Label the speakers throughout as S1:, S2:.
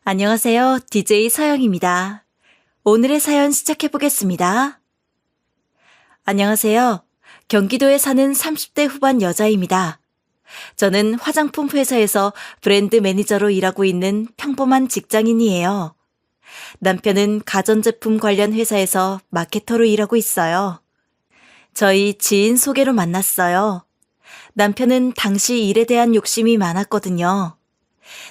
S1: 안녕하세요. DJ 서영입니다. 오늘의 사연 시작해 보겠습니다. 안녕하세요. 경기도에 사는 30대 후반 여자입니다. 저는 화장품 회사에서 브랜드 매니저로 일하고 있는 평범한 직장인이에요. 남편은 가전제품 관련 회사에서 마케터로 일하고 있어요. 저희 지인 소개로 만났어요. 남편은 당시 일에 대한 욕심이 많았거든요.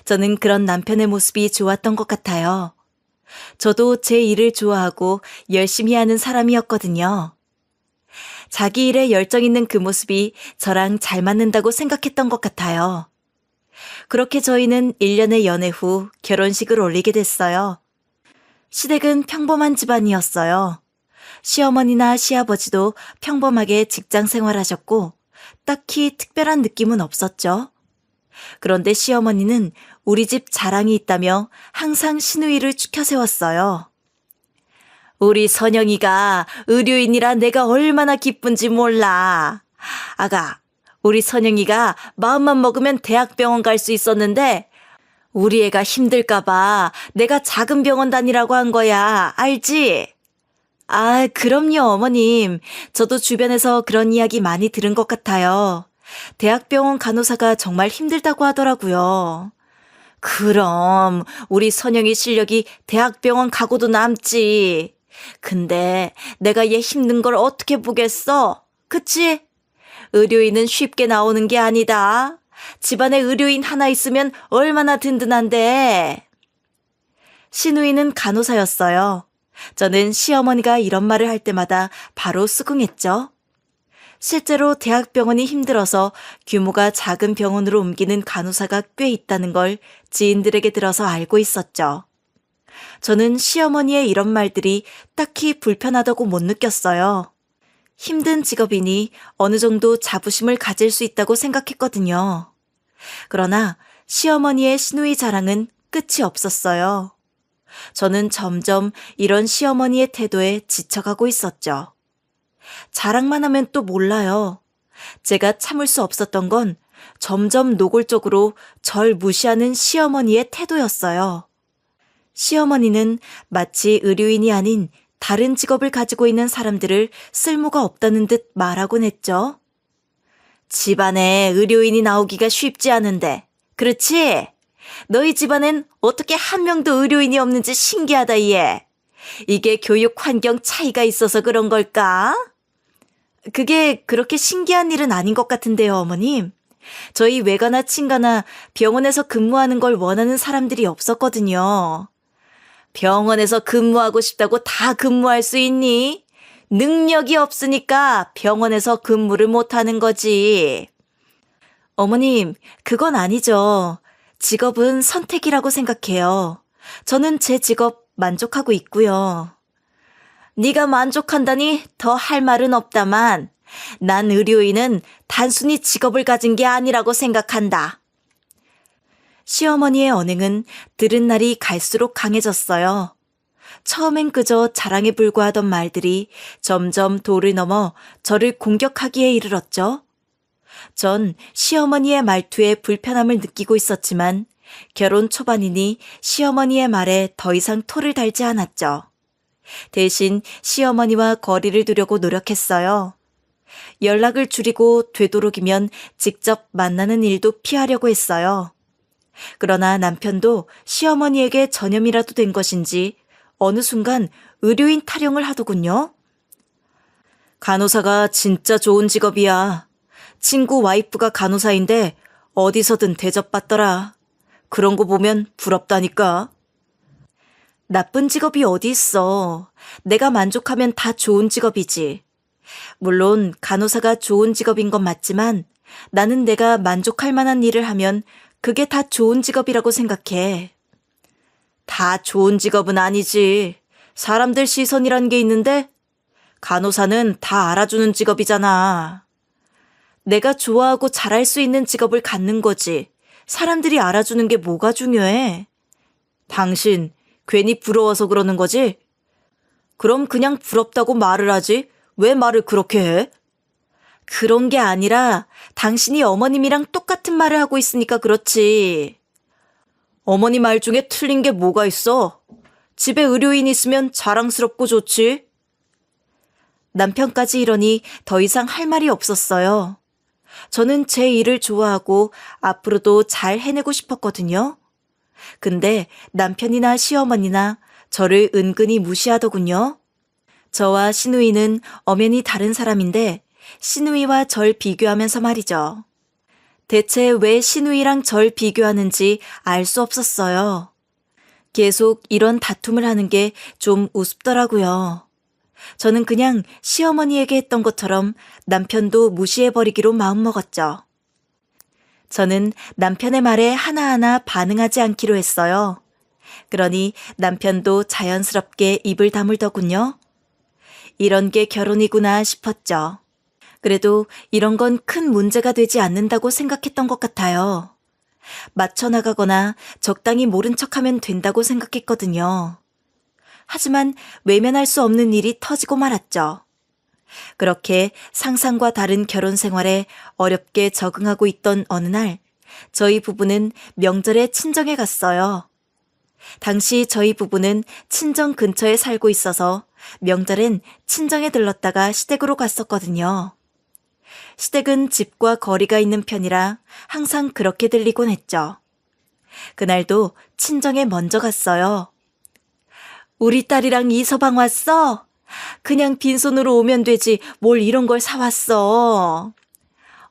S1: 저는 그런 남편의 모습이 좋았던 것 같아요. 저도 제 일을 좋아하고 열심히 하는 사람이었거든요. 자기 일에 열정 있는 그 모습이 저랑 잘 맞는다고 생각했던 것 같아요. 그렇게 저희는 1년의 연애 후 결혼식을 올리게 됐어요. 시댁은 평범한 집안이었어요. 시어머니나 시아버지도 평범하게 직장 생활하셨고 딱히 특별한 느낌은 없었죠. 그런데 시어머니는 우리 집 자랑이 있다며 항상 시누이를 추켜 세웠어요. 우리 선영이가 의료인이라 내가 얼마나 기쁜지 몰라. 아가, 우리 선영이가 마음만 먹으면 대학병원 갈 수 있었는데 우리 애가 힘들까봐 내가 작은 병원 다니라고 한 거야. 알지? 아, 그럼요, 어머님. 저도 주변에서 그런 이야기 많이 들은 것 같아요. 대학병원 간호사가 정말 힘들다고 하더라고요. 그럼 우리 선영이 실력이 대학병원 가고도 남지. 근데 내가 얘 힘든 걸 어떻게 보겠어? 그치? 의료인은 쉽게 나오는 게 아니다. 집안에 의료인 하나 있으면 얼마나 든든한데. 시누이는 간호사였어요. 저는 시어머니가 이런 말을 할 때마다 바로 수긍했죠. 실제로 대학병원이 힘들어서 규모가 작은 병원으로 옮기는 간호사가 꽤 있다는 걸 지인들에게 들어서 알고 있었죠. 저는 시어머니의 이런 말들이 딱히 불편하다고 못 느꼈어요. 힘든 직업이니 어느 정도 자부심을 가질 수 있다고 생각했거든요. 그러나 시어머니의 시누이 자랑은 끝이 없었어요. 저는 점점 이런 시어머니의 태도에 지쳐가고 있었죠. 자랑만 하면 또 몰라요. 제가 참을 수 없었던 건 점점 노골적으로 절 무시하는 시어머니의 태도였어요. 시어머니는 마치 의료인이 아닌 다른 직업을 가지고 있는 사람들을 쓸모가 없다는 듯 말하곤 했죠. 집안에 의료인이 나오기가 쉽지 않은데, 그렇지? 너희 집안엔 어떻게 한 명도 의료인이 없는지 신기하다, 얘. 이게 교육 환경 차이가 있어서 그런 걸까? 그게 그렇게 신기한 일은 아닌 것 같은데요, 어머님. 저희 외가나 친가나 병원에서 근무하는 걸 원하는 사람들이 없었거든요. 병원에서 근무하고 싶다고 다 근무할 수 있니? 능력이 없으니까 병원에서 근무를 못하는 거지. 어머님, 그건 아니죠. 직업은 선택이라고 생각해요. 저는 제 직업 만족하고 있고요. 네가 만족한다니 더 할 말은 없다만 난 의료인은 단순히 직업을 가진 게 아니라고 생각한다. 시어머니의 언행은 들은 날이 갈수록 강해졌어요. 처음엔 그저 자랑에 불과하던 말들이 점점 도를 넘어 저를 공격하기에 이르렀죠. 전 시어머니의 말투에 불편함을 느끼고 있었지만 결혼 초반이니 시어머니의 말에 더 이상 토를 달지 않았죠. 대신 시어머니와 거리를 두려고 노력했어요. 연락을 줄이고 되도록이면 직접 만나는 일도 피하려고 했어요. 그러나 남편도 시어머니에게 전염이라도 된 것인지 어느 순간 의료인 타령을 하더군요. 간호사가 진짜 좋은 직업이야. 친구 와이프가 간호사인데 어디서든 대접받더라. 그런 거 보면 부럽다니까. 나쁜 직업이 어디 있어. 내가 만족하면 다 좋은 직업이지. 물론 간호사가 좋은 직업인 건 맞지만 나는 내가 만족할 만한 일을 하면 그게 다 좋은 직업이라고 생각해. 다 좋은 직업은 아니지. 사람들 시선이란 게 있는데 간호사는 다 알아주는 직업이잖아. 내가 좋아하고 잘할 수 있는 직업을 갖는 거지. 사람들이 알아주는 게 뭐가 중요해? 당신 괜히 부러워서 그러는 거지? 그럼 그냥 부럽다고 말을 하지. 왜 말을 그렇게 해? 그런 게 아니라 당신이 어머님이랑 똑같은 말을 하고 있으니까 그렇지. 어머니 말 중에 틀린 게 뭐가 있어? 집에 의료인 있으면 자랑스럽고 좋지. 남편까지 이러니 더 이상 할 말이 없었어요. 저는 제 일을 좋아하고 앞으로도 잘 해내고 싶었거든요. 근데 남편이나 시어머니나 저를 은근히 무시하더군요. 저와 시누이는 엄연히 다른 사람인데 시누이와 절 비교하면서 말이죠. 대체 왜 시누이랑 절 비교하는지 알 수 없었어요. 계속 이런 다툼을 하는 게 좀 우습더라고요. 저는 그냥 시어머니에게 했던 것처럼 남편도 무시해버리기로 마음먹었죠. 저는 남편의 말에 하나하나 반응하지 않기로 했어요. 그러니 남편도 자연스럽게 입을 다물더군요. 이런 게 결혼이구나 싶었죠. 그래도 이런 건 큰 문제가 되지 않는다고 생각했던 것 같아요. 맞춰나가거나 적당히 모른 척하면 된다고 생각했거든요. 하지만 외면할 수 없는 일이 터지고 말았죠. 그렇게 상상과 다른 결혼 생활에 어렵게 적응하고 있던 어느 날, 저희 부부는 명절에 친정에 갔어요. 당시 저희 부부는 친정 근처에 살고 있어서 명절엔 친정에 들렀다가 시댁으로 갔었거든요. 시댁은 집과 거리가 있는 편이라 항상 그렇게 들리곤 했죠. 그날도 친정에 먼저 갔어요. 우리 딸이랑 이서방 왔어? 그냥 빈손으로 오면 되지 뭘 이런 걸 사왔어.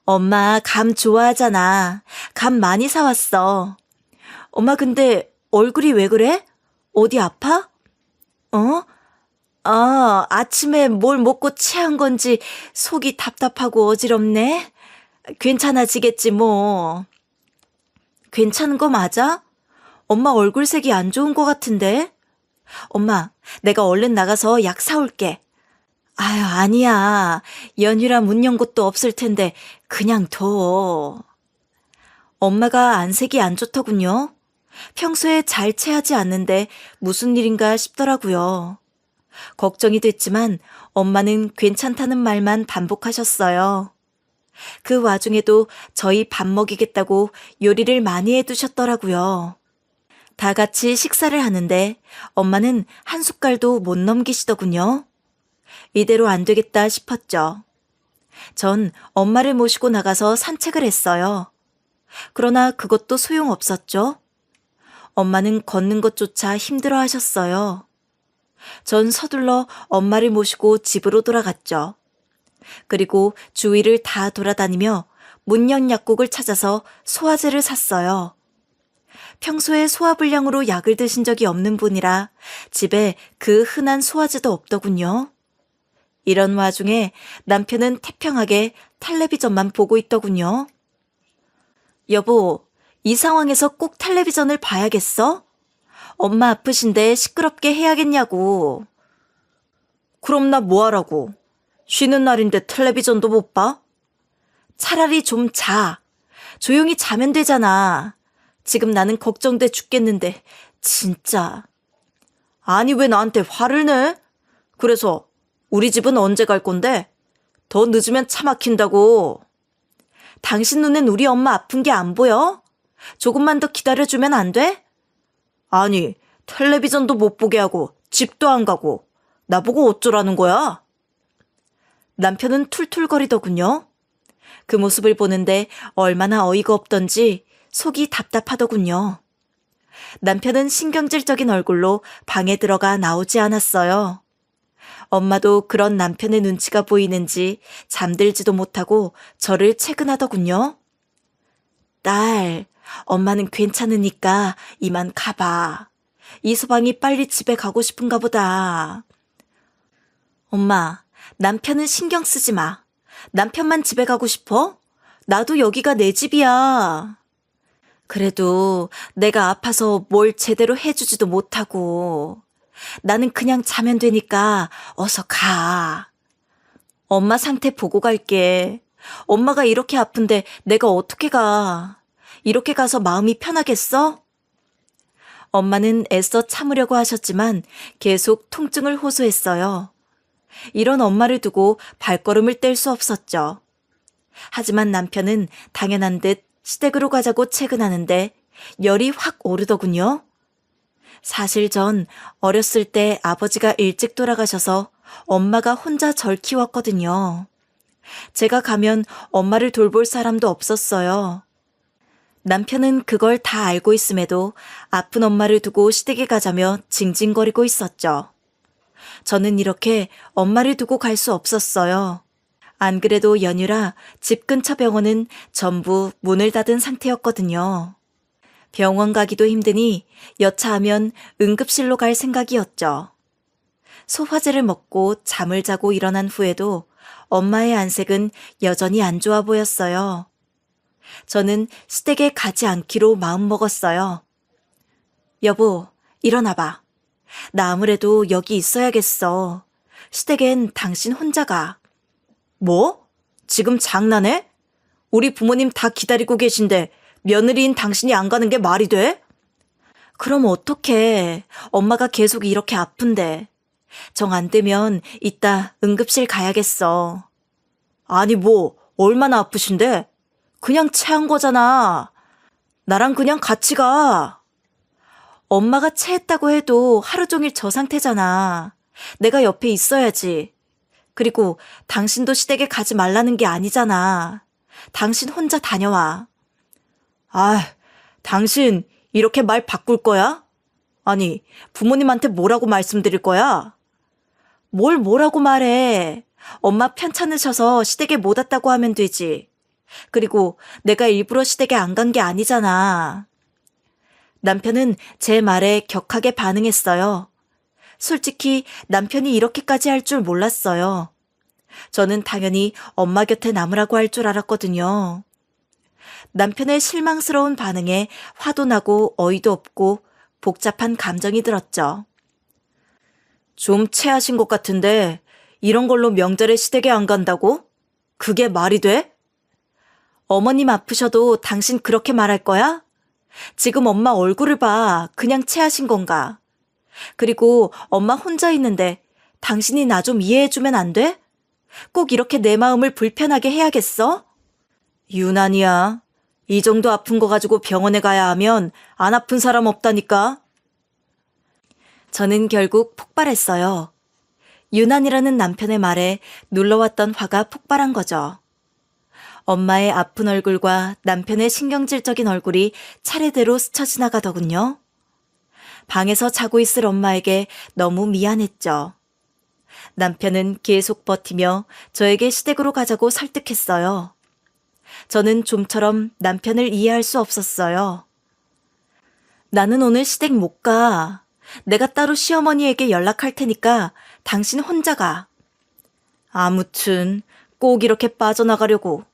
S1: 엄마 감 좋아하잖아. 감 많이 사왔어. 엄마 근데 얼굴이 왜 그래? 어디 아파? 어? 아침에 뭘 먹고 체한 건지 속이 답답하고 어지럽네. 괜찮아지겠지 뭐. 괜찮은 거 맞아? 엄마 얼굴색이 안 좋은 거 같은데? 엄마, 내가 얼른 나가서 약 사올게. 아유, 아니야. 연휴라 문 연 곳도 없을 텐데 그냥 둬. 엄마가 안색이 안 좋더군요. 평소에 잘 체하지 않는데 무슨 일인가 싶더라고요. 걱정이 됐지만 엄마는 괜찮다는 말만 반복하셨어요. 그 와중에도 저희 밥 먹이겠다고 요리를 많이 해두셨더라고요. 다 같이 식사를 하는데 엄마는 한 숟갈도 못 넘기시더군요. 이대로 안 되겠다 싶었죠. 전 엄마를 모시고 나가서 산책을 했어요. 그러나 그것도 소용없었죠. 엄마는 걷는 것조차 힘들어 하셨어요. 전 서둘러 엄마를 모시고 집으로 돌아갔죠. 그리고 주위를 다 돌아다니며 문연 약국을 찾아서 소화제를 샀어요. 평소에 소화불량으로 약을 드신 적이 없는 분이라 집에 그 흔한 소화제도 없더군요. 이런 와중에 남편은 태평하게 텔레비전만 보고 있더군요. 여보, 이 상황에서 꼭 텔레비전을 봐야겠어? 엄마 아프신데 시끄럽게 해야겠냐고. 그럼 나 뭐 하라고? 쉬는 날인데 텔레비전도 못 봐? 차라리 좀 자. 조용히 자면 되잖아. 지금 나는 걱정돼 죽겠는데 진짜. 아니 왜 나한테 화를 내? 그래서 우리 집은 언제 갈 건데? 더 늦으면 차 막힌다고. 당신 눈엔 우리 엄마 아픈 게 안 보여? 조금만 더 기다려주면 안 돼? 아니, 텔레비전도 못 보게 하고 집도 안 가고 나보고 어쩌라는 거야? 남편은 툴툴거리더군요. 그 모습을 보는데 얼마나 어이가 없던지 속이 답답하더군요. 남편은 신경질적인 얼굴로 방에 들어가 나오지 않았어요. 엄마도 그런 남편의 눈치가 보이는지 잠들지도 못하고 저를 채근하더군요. 딸, 엄마는 괜찮으니까 이만 가봐. 이서방이 빨리 집에 가고 싶은가 보다. 엄마, 남편은 신경 쓰지 마. 남편만 집에 가고 싶어? 나도 여기가 내 집이야. 그래도 내가 아파서 뭘 제대로 해주지도 못하고. 나는 그냥 자면 되니까 어서 가. 엄마 상태 보고 갈게. 엄마가 이렇게 아픈데 내가 어떻게 가. 이렇게 가서 마음이 편하겠어? 엄마는 애써 참으려고 하셨지만 계속 통증을 호소했어요. 이런 엄마를 두고 발걸음을 뗄 수 없었죠. 하지만 남편은 당연한 듯 시댁으로 가자고 채근하는데 열이 확 오르더군요. 사실 전 어렸을 때 아버지가 일찍 돌아가셔서 엄마가 혼자 절 키웠거든요. 제가 가면 엄마를 돌볼 사람도 없었어요. 남편은 그걸 다 알고 있음에도 아픈 엄마를 두고 시댁에 가자며 징징거리고 있었죠. 저는 이렇게 엄마를 두고 갈 수 없었어요. 안 그래도 연휴라 집 근처 병원은 전부 문을 닫은 상태였거든요. 병원 가기도 힘드니 여차하면 응급실로 갈 생각이었죠. 소화제를 먹고 잠을 자고 일어난 후에도 엄마의 안색은 여전히 안 좋아 보였어요. 저는 시댁에 가지 않기로 마음먹었어요. 여보, 일어나봐. 나 아무래도 여기 있어야겠어. 시댁엔 당신 혼자 가. 뭐? 지금 장난해? 우리 부모님 다 기다리고 계신데 며느리인 당신이 안 가는 게 말이 돼? 그럼 어떡해. 엄마가 계속 이렇게 아픈데. 정 안 되면 이따 응급실 가야겠어. 아니 뭐 얼마나 아프신데? 그냥 체한 거잖아. 나랑 그냥 같이 가. 엄마가 체했다고 해도 하루 종일 저 상태잖아. 내가 옆에 있어야지. 그리고 당신도 시댁에 가지 말라는 게 아니잖아. 당신 혼자 다녀와. 아, 당신 이렇게 말 바꿀 거야? 아니, 부모님한테 뭐라고 말씀드릴 거야? 뭘 뭐라고 말해. 엄마 편찮으셔서 시댁에 못 왔다고 하면 되지. 그리고 내가 일부러 시댁에 안 간 게 아니잖아. 남편은 제 말에 격하게 반응했어요. 솔직히 남편이 이렇게까지 할 줄 몰랐어요. 저는 당연히 엄마 곁에 남으라고 할 줄 알았거든요. 남편의 실망스러운 반응에 화도 나고 어이도 없고 복잡한 감정이 들었죠. 좀 체하신 것 같은데 이런 걸로 명절에 시댁에 안 간다고? 그게 말이 돼? 어머님 아프셔도 당신 그렇게 말할 거야? 지금 엄마 얼굴을 봐. 그냥 체하신 건가? 그리고 엄마 혼자 있는데 당신이 나 좀 이해해주면 안 돼? 꼭 이렇게 내 마음을 불편하게 해야겠어? 유난이야. 이 정도 아픈 거 가지고 병원에 가야 하면 안 아픈 사람 없다니까. 저는 결국 폭발했어요. 유난이라는 남편의 말에 눌러왔던 화가 폭발한 거죠. 엄마의 아픈 얼굴과 남편의 신경질적인 얼굴이 차례대로 스쳐 지나가더군요. 방에서 자고 있을 엄마에게 너무 미안했죠. 남편은 계속 버티며 저에게 시댁으로 가자고 설득했어요. 저는 좀처럼 남편을 이해할 수 없었어요. 나는 오늘 시댁 못 가. 내가 따로 시어머니에게 연락할 테니까 당신 혼자 가. 아무튼 꼭 이렇게 빠져나가려고.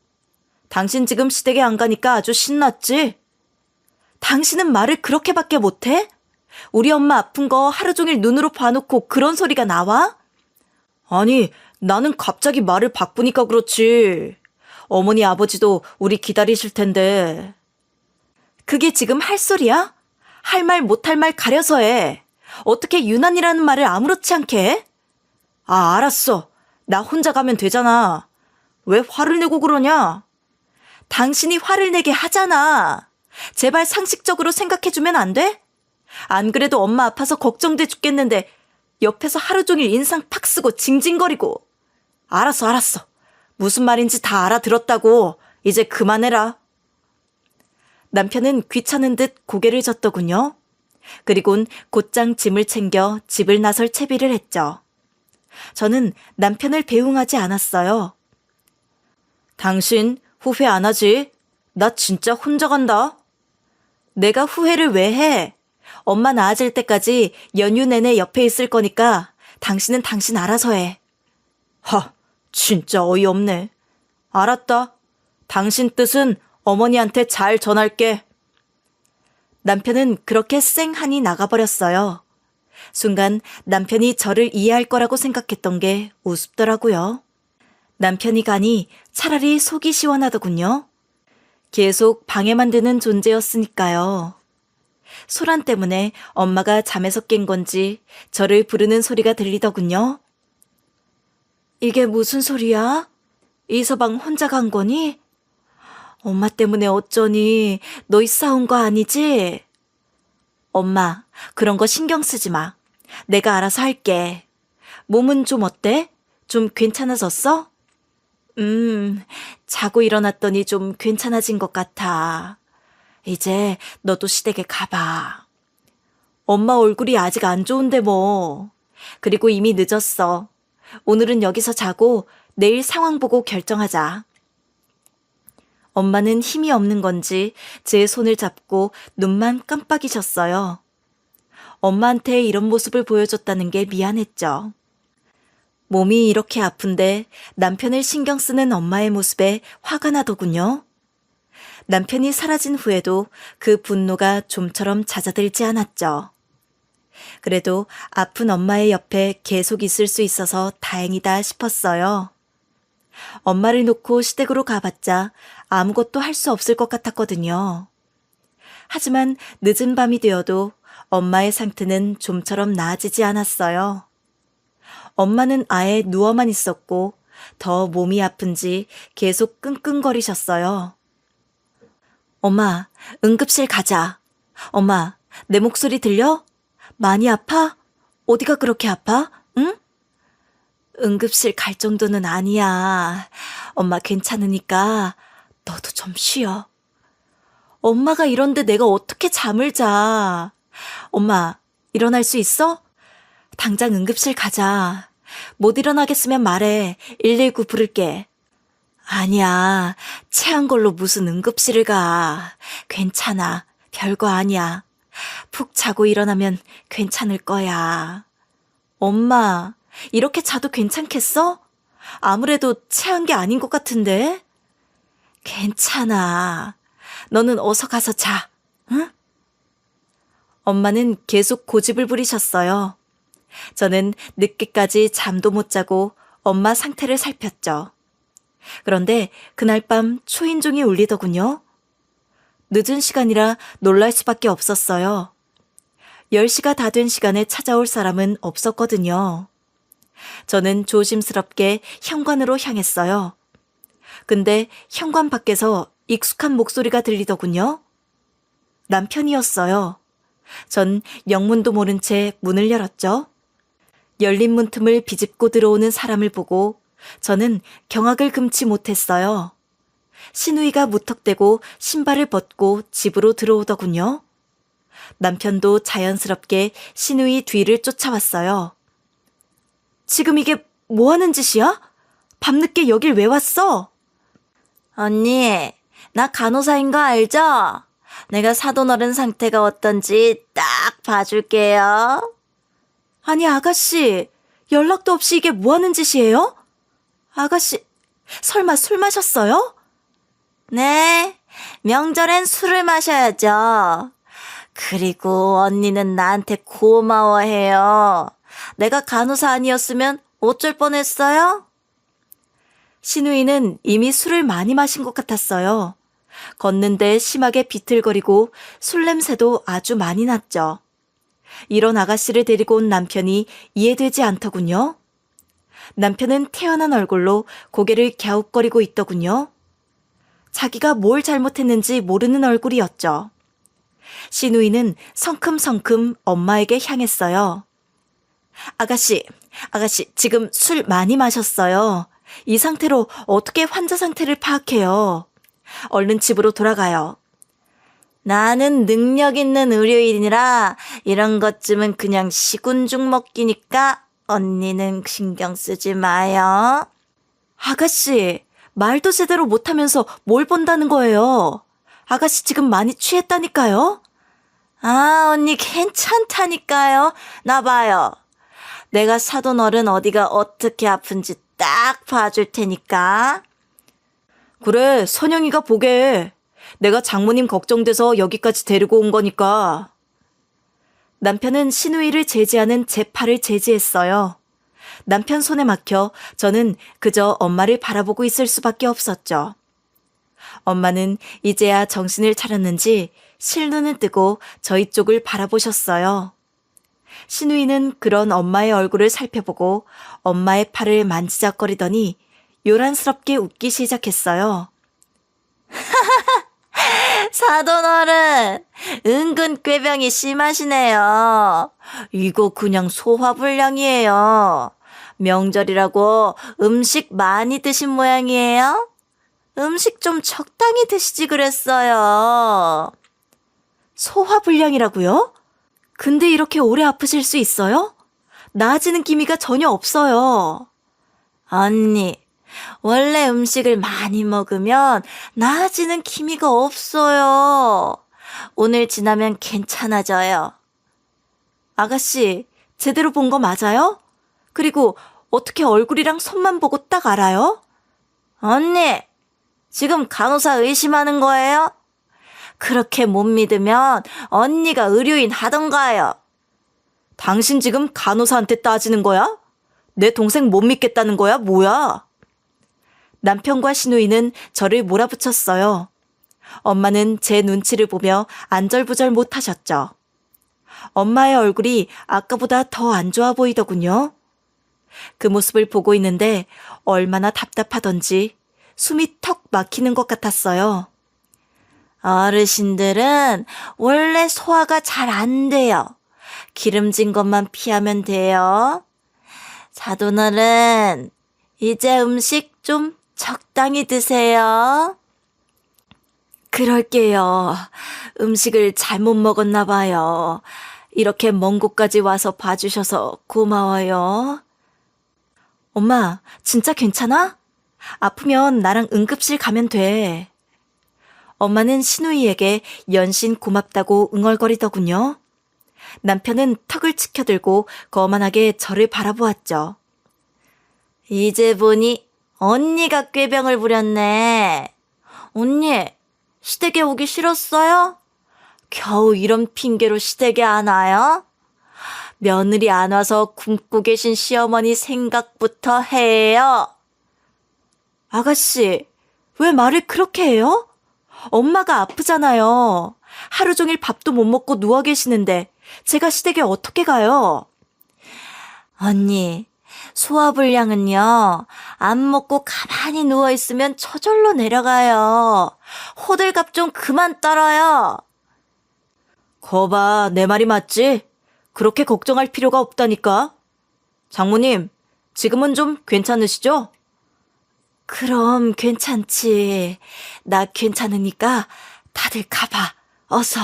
S1: 당신 지금 시댁에 안 가니까 아주 신났지? 당신은 말을 그렇게밖에 못해? 우리 엄마 아픈 거 하루 종일 눈으로 봐놓고 그런 소리가 나와? 아니, 나는 갑자기 말을 바꾸니까 그렇지. 어머니 아버지도 우리 기다리실 텐데. 그게 지금 할 소리야? 할 말 못할 말 가려서 해. 어떻게 유난이라는 말을 아무렇지 않게 해? 아, 알았어. 나 혼자 가면 되잖아. 왜 화를 내고 그러냐? 당신이 화를 내게 하잖아. 제발 상식적으로 생각해주면 안 돼? 안 그래도 엄마 아파서 걱정돼 죽겠는데 옆에서 하루 종일 인상 팍 쓰고 징징거리고. 알았어. 무슨 말인지 다 알아들었다고. 이제 그만해라. 남편은 귀찮은 듯 고개를 젓더군요. 그리곤 곧장 짐을 챙겨 집을 나설 채비를 했죠. 저는 남편을 배웅하지 않았어요. 당신 후회 안 하지? 나 진짜 혼자 간다. 내가 후회를 왜 해? 엄마 나아질 때까지 연휴 내내 옆에 있을 거니까 당신은 당신 알아서 해. 하, 진짜 어이없네. 알았다. 당신 뜻은 어머니한테 잘 전할게. 남편은 그렇게 쌩하니 나가버렸어요. 순간 남편이 저를 이해할 거라고 생각했던 게 우습더라고요. 남편이 가니 차라리 속이 시원하더군요. 계속 방해만 되는 존재였으니까요. 소란 때문에 엄마가 잠에서 깬 건지 저를 부르는 소리가 들리더군요. 이게 무슨 소리야? 이서방 혼자 간 거니? 엄마 때문에 어쩌니? 너희 싸운 거 아니지? 엄마, 그런 거 신경 쓰지 마. 내가 알아서 할게. 몸은 좀 어때? 좀 괜찮아졌어? 자고 일어났더니 좀 괜찮아진 것 같아. 이제 너도 시댁에 가봐. 엄마 얼굴이 아직 안 좋은데 뭐. 그리고 이미 늦었어. 오늘은 여기서 자고 내일 상황 보고 결정하자. 엄마는 힘이 없는 건지 제 손을 잡고 눈만 깜빡이셨어요. 엄마한테 이런 모습을 보여줬다는 게 미안했죠. 몸이 이렇게 아픈데 남편을 신경 쓰는 엄마의 모습에 화가 나더군요. 남편이 사라진 후에도 그 분노가 좀처럼 잦아들지 않았죠. 그래도 아픈 엄마의 옆에 계속 있을 수 있어서 다행이다 싶었어요. 엄마를 놓고 시댁으로 가봤자 아무것도 할 수 없을 것 같았거든요. 하지만 늦은 밤이 되어도 엄마의 상태는 좀처럼 나아지지 않았어요. 엄마는 아예 누워만 있었고 더 몸이 아픈지 계속 끙끙거리셨어요. 엄마, 응급실 가자. 엄마, 내 목소리 들려? 많이 아파? 어디가 그렇게 아파? 응? 응급실 갈 정도는 아니야. 엄마 괜찮으니까 너도 좀 쉬어. 엄마가 이런데 내가 어떻게 잠을 자. 엄마, 일어날 수 있어? 당장 응급실 가자. 못 일어나겠으면 말해. 119 부를게. 아니야. 체한 걸로 무슨 응급실을 가. 괜찮아. 별거 아니야. 푹 자고 일어나면 괜찮을 거야. 엄마, 이렇게 자도 괜찮겠어? 아무래도 체한 게 아닌 것 같은데? 괜찮아. 너는 어서 가서 자, 응? 엄마는 계속 고집을 부리셨어요. 저는 늦게까지 잠도 못 자고 엄마 상태를 살폈죠. 그런데 그날 밤 초인종이 울리더군요. 늦은 시간이라 놀랄 수밖에 없었어요. 10시가 다 된 시간에 찾아올 사람은 없었거든요. 저는 조심스럽게 현관으로 향했어요. 근데 현관 밖에서 익숙한 목소리가 들리더군요. 남편이었어요. 전 영문도 모른 채 문을 열었죠. 열린 문틈을 비집고 들어오는 사람을 보고 저는 경악을 금치 못했어요. 시누이가 무턱대고 신발을 벗고 집으로 들어오더군요. 남편도 자연스럽게 시누이 뒤를 쫓아왔어요. 지금 이게 뭐 하는 짓이야? 밤늦게 여길 왜 왔어? 언니, 나 간호사인 거 알죠? 내가 사돈 어른 상태가 어떤지 딱 봐줄게요. 아니, 아가씨, 연락도 없이 이게 뭐 하는 짓이에요? 아가씨, 설마 술 마셨어요? 네, 명절엔 술을 마셔야죠. 그리고 언니는 나한테 고마워해요. 내가 간호사 아니었으면 어쩔 뻔했어요? 시누이는 이미 술을 많이 마신 것 같았어요. 걷는데 심하게 비틀거리고 술 냄새도 아주 많이 났죠. 이런 아가씨를 데리고 온 남편이 이해되지 않더군요. 남편은 태연한 얼굴로 고개를 갸웃거리고 있더군요. 자기가 뭘 잘못했는지 모르는 얼굴이었죠. 시누이는 성큼성큼 엄마에게 향했어요. 아가씨, 지금 술 많이 마셨어요. 이 상태로 어떻게 환자 상태를 파악해요? 얼른 집으로 돌아가요. 나는 능력 있는 의료인이라 이런 것쯤은 그냥 시군죽 먹기니까 언니는 신경 쓰지 마요. 아가씨, 말도 제대로 못하면서 뭘 본다는 거예요? 아가씨 지금 많이 취했다니까요? 아, 언니 괜찮다니까요. 나 봐요. 내가 사돈 어른 어디가 어떻게 아픈지 딱 봐줄 테니까. 그래, 선영이가 보게. 내가 장모님 걱정돼서 여기까지 데리고 온 거니까. 남편은 시누이를 제지하는 제 팔을 제지했어요. 남편 손에 막혀 저는 그저 엄마를 바라보고 있을 수밖에 없었죠. 엄마는 이제야 정신을 차렸는지 실눈을 뜨고 저희 쪽을 바라보셨어요. 시누이는 그런 엄마의 얼굴을 살펴보고 엄마의 팔을 만지작거리더니 요란스럽게 웃기 시작했어요. 사돈어른, 은근 꾀병이 심하시네요. 이거 그냥 소화불량이에요. 명절이라고 음식 많이 드신 모양이에요? 음식 좀 적당히 드시지 그랬어요. 소화불량이라고요? 근데 이렇게 오래 아프실 수 있어요? 나아지는 기미가 전혀 없어요. 언니, 원래 음식을 많이 먹으면 나아지는 기미가 없어요. 오늘 지나면 괜찮아져요. 아가씨, 제대로 본 거 맞아요? 그리고 어떻게 얼굴이랑 손만 보고 딱 알아요? 언니, 지금 간호사 의심하는 거예요? 그렇게 못 믿으면 언니가 의료인 하던가요. 당신 지금 간호사한테 따지는 거야? 내 동생 못 믿겠다는 거야? 뭐야? 남편과 시누이는 저를 몰아붙였어요. 엄마는 제 눈치를 보며 안절부절 못하셨죠. 엄마의 얼굴이 아까보다 더 안 좋아 보이더군요. 그 모습을 보고 있는데 얼마나 답답하던지 숨이 턱 막히는 것 같았어요. 어르신들은 원래 소화가 잘 안 돼요. 기름진 것만 피하면 돼요. 사돈어른, 이제 음식 좀 적당히 드세요. 그럴게요. 음식을 잘못 먹었나 봐요. 이렇게 먼 곳까지 와서 봐주셔서 고마워요. 엄마, 진짜 괜찮아? 아프면 나랑 응급실 가면 돼. 엄마는 시누이에게 연신 고맙다고 응얼거리더군요. 남편은 턱을 치켜들고 거만하게 저를 바라보았죠. 이제 보니 언니가 꾀병을 부렸네. 언니, 시댁에 오기 싫었어요? 겨우 이런 핑계로 시댁에 안 와요? 며느리 안 와서 굶고 계신 시어머니 생각부터 해요. 아가씨, 왜 말을 그렇게 해요? 엄마가 아프잖아요. 하루 종일 밥도 못 먹고 누워 계시는데 제가 시댁에 어떻게 가요? 언니, 소화불량은요, 안 먹고 가만히 누워있으면 저절로 내려가요. 호들갑 좀 그만 떨어요. 거봐, 내 말이 맞지? 그렇게 걱정할 필요가 없다니까. 장모님, 지금은 좀 괜찮으시죠? 그럼 괜찮지. 나 괜찮으니까 다들 가봐. 어서.